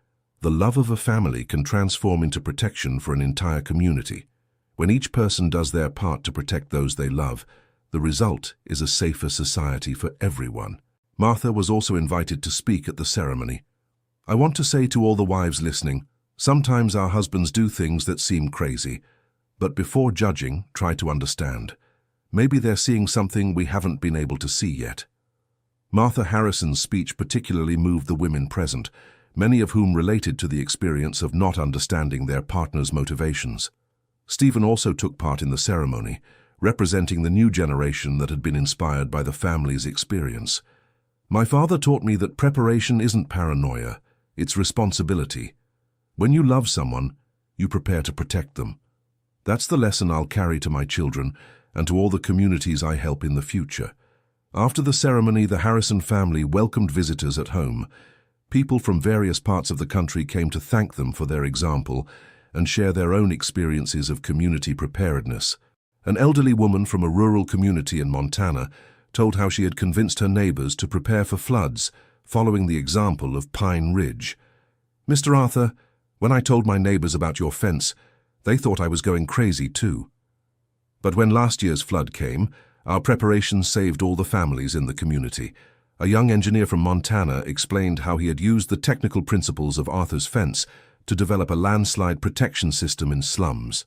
The love of a family can transform into protection for an entire community. When each person does their part to protect those they love, the result is a safer society for everyone. Martha was also invited to speak at the ceremony. I want to say to all the wives listening, sometimes our husbands do things that seem crazy, but before judging, try to understand. Maybe they're seeing something we haven't been able to see yet. Martha Harrison's speech particularly moved the women present, many of whom related to the experience of not understanding their partner's motivations. Stephen also took part in the ceremony, representing the new generation that had been inspired by the family's experience. My father taught me that preparation isn't paranoia, it's responsibility. When you love someone, you prepare to protect them. That's the lesson I'll carry to my children and to all the communities I help in the future. After the ceremony, the Harrison family welcomed visitors at home. People from various parts of the country came to thank them for their example and share their own experiences of community preparedness. An elderly woman from a rural community in Montana told how she had convinced her neighbors to prepare for floods, following the example of Pine Ridge. Mr. Arthur, when I told my neighbors about your fence, they thought I was going crazy too. But when last year's flood came, our preparations saved all the families in the community. A young engineer from Montana explained how he had used the technical principles of Arthur's fence to develop a landslide protection system in slums.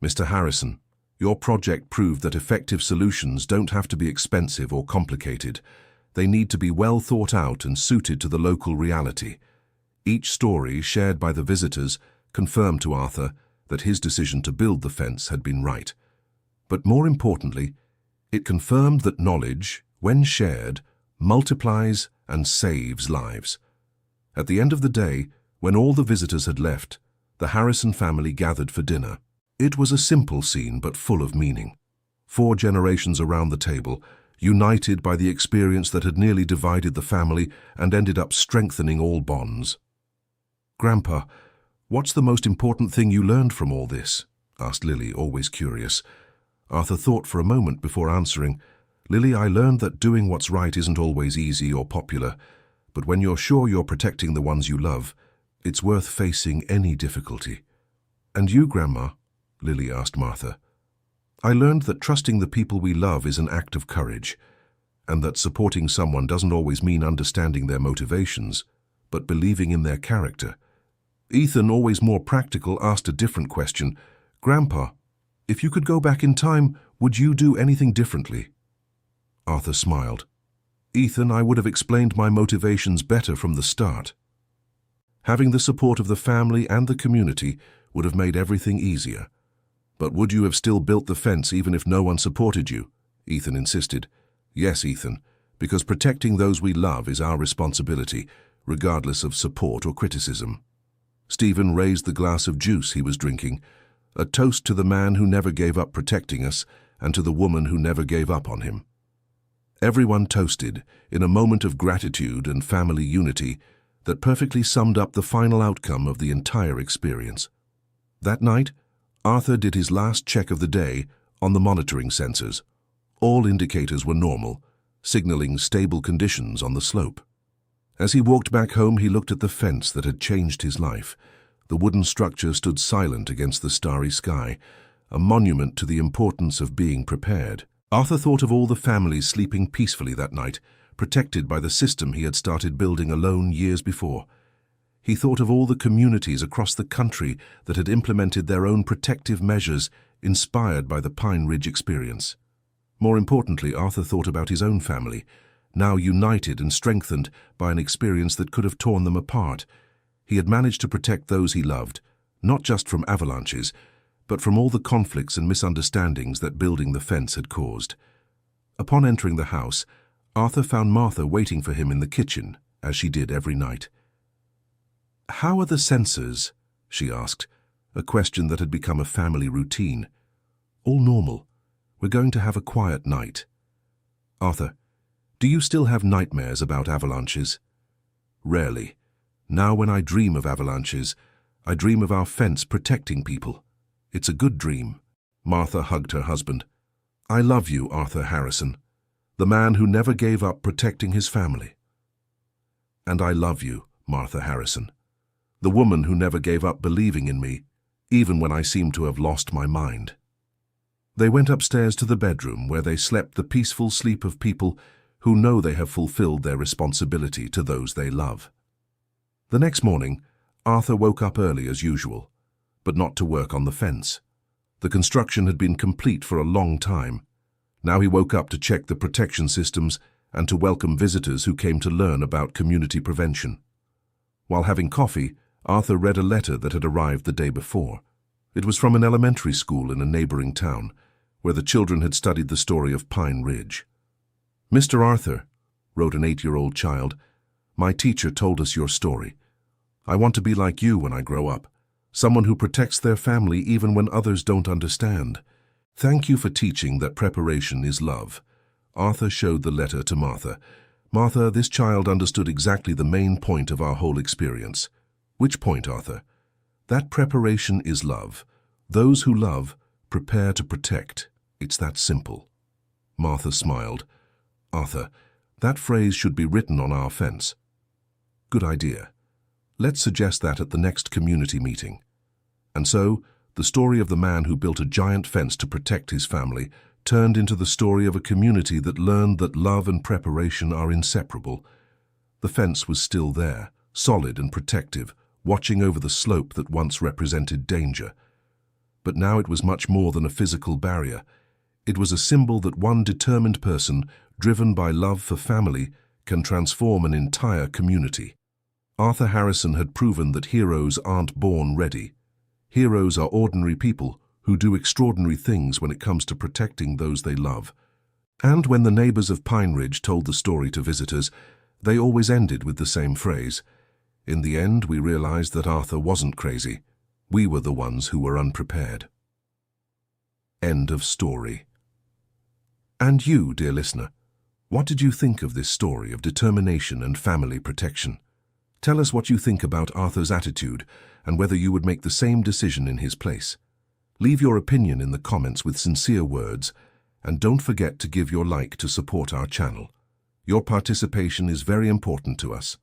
Mr. Harrison, your project proved that effective solutions don't have to be expensive or complicated. They need to be well thought out and suited to the local reality. Each story shared by the visitors confirmed to Arthur that his decision to build the fence had been right. But more importantly, it confirmed that knowledge, when shared, multiplies and saves lives. At the end of the day, when all the visitors had left, the Harrison family gathered for dinner. It was a simple scene but full of meaning. 4 generations around the table, united by the experience that had nearly divided the family and ended up strengthening all bonds. Grandpa, what's the most important thing you learned from all this? Asked Lily, always curious. Arthur thought for a moment before answering. Lily, I learned that doing what's right isn't always easy or popular, but when you're sure you're protecting the ones you love, it's worth facing any difficulty. And you, Grandma? Lily asked Martha. I learned that trusting the people we love is an act of courage, and that supporting someone doesn't always mean understanding their motivations, but believing in their character. Ethan, always more practical, asked a different question. Grandpa, if you could go back in time, would you do anything differently? Arthur smiled. Ethan, I would have explained my motivations better from the start. Having the support of the family and the community would have made everything easier. But would you have still built the fence even if no one supported you? Ethan insisted. Yes, Ethan, because protecting those we love is our responsibility, regardless of support or criticism. Stephen raised the glass of juice he was drinking, a toast to the man who never gave up protecting us and to the woman who never gave up on him. Everyone toasted, in a moment of gratitude and family unity that perfectly summed up the final outcome of the entire experience. That night, Arthur did his last check of the day on the monitoring sensors. All indicators were normal, signaling stable conditions on the slope. As he walked back home, he looked at the fence that had changed his life. The wooden structure stood silent against the starry sky, a monument to the importance of being prepared. Arthur thought of all the families sleeping peacefully that night, protected by the system he had started building alone years before. He thought of all the communities across the country that had implemented their own protective measures inspired by the Pine Ridge experience. More importantly, Arthur thought about his own family, now united and strengthened by an experience that could have torn them apart. He had managed to protect those he loved, not just from avalanches, but from all the conflicts and misunderstandings that building the fence had caused. Upon entering the house, Arthur found Martha waiting for him in the kitchen, as she did every night. "How are the sensors?" she asked, a question that had become a family routine. "All normal. We're going to have a quiet night. Arthur, do you still have nightmares about avalanches? Rarely. Now when I dream of avalanches, I dream of our fence protecting people. It's a good dream. Martha hugged her husband. I love you, Arthur Harrison, the man who never gave up protecting his family. And I love you, Martha Harrison, the woman who never gave up believing in me, even when I seemed to have lost my mind. They went upstairs to the bedroom where they slept the peaceful sleep of people who know they have fulfilled their responsibility to those they love. The next morning, Arthur woke up early as usual, but not to work on the fence. The construction had been complete for a long time. Now he woke up to check the protection systems and to welcome visitors who came to learn about community prevention. While having coffee, Arthur read a letter that had arrived the day before. It was from an elementary school in a neighboring town, where the children had studied the story of Pine Ridge. Mr. Arthur, wrote an 8-year-old child, my teacher told us your story. I want to be like you when I grow up, someone who protects their family even when others don't understand. Thank you for teaching that preparation is love. Arthur showed the letter to Martha. Martha, this child understood exactly the main point of our whole experience. Which point, Arthur? That preparation is love. Those who love prepare to protect. It's that simple. Martha smiled. Arthur, that phrase should be written on our fence. Good idea. Let's suggest that at the next community meeting. And so, the story of the man who built a giant fence to protect his family turned into the story of a community that learned that love and preparation are inseparable. The fence was still there, solid and protective, watching over the slope that once represented danger. But now it was much more than a physical barrier. It was a symbol that one determined person, driven by love for family, can transform an entire community. Arthur Harrison had proven that heroes aren't born ready. Heroes are ordinary people who do extraordinary things when it comes to protecting those they love. And when the neighbors of Pine Ridge told the story to visitors, they always ended with the same phrase. In the end, we realized that Arthur wasn't crazy. We were the ones who were unprepared. End of story. And you, dear listener, what did you think of this story of determination and family protection? Tell us what you think about Arthur's attitude and whether you would make the same decision in his place. Leave your opinion in the comments with sincere words, and don't forget to give your like to support our channel. Your participation is very important to us.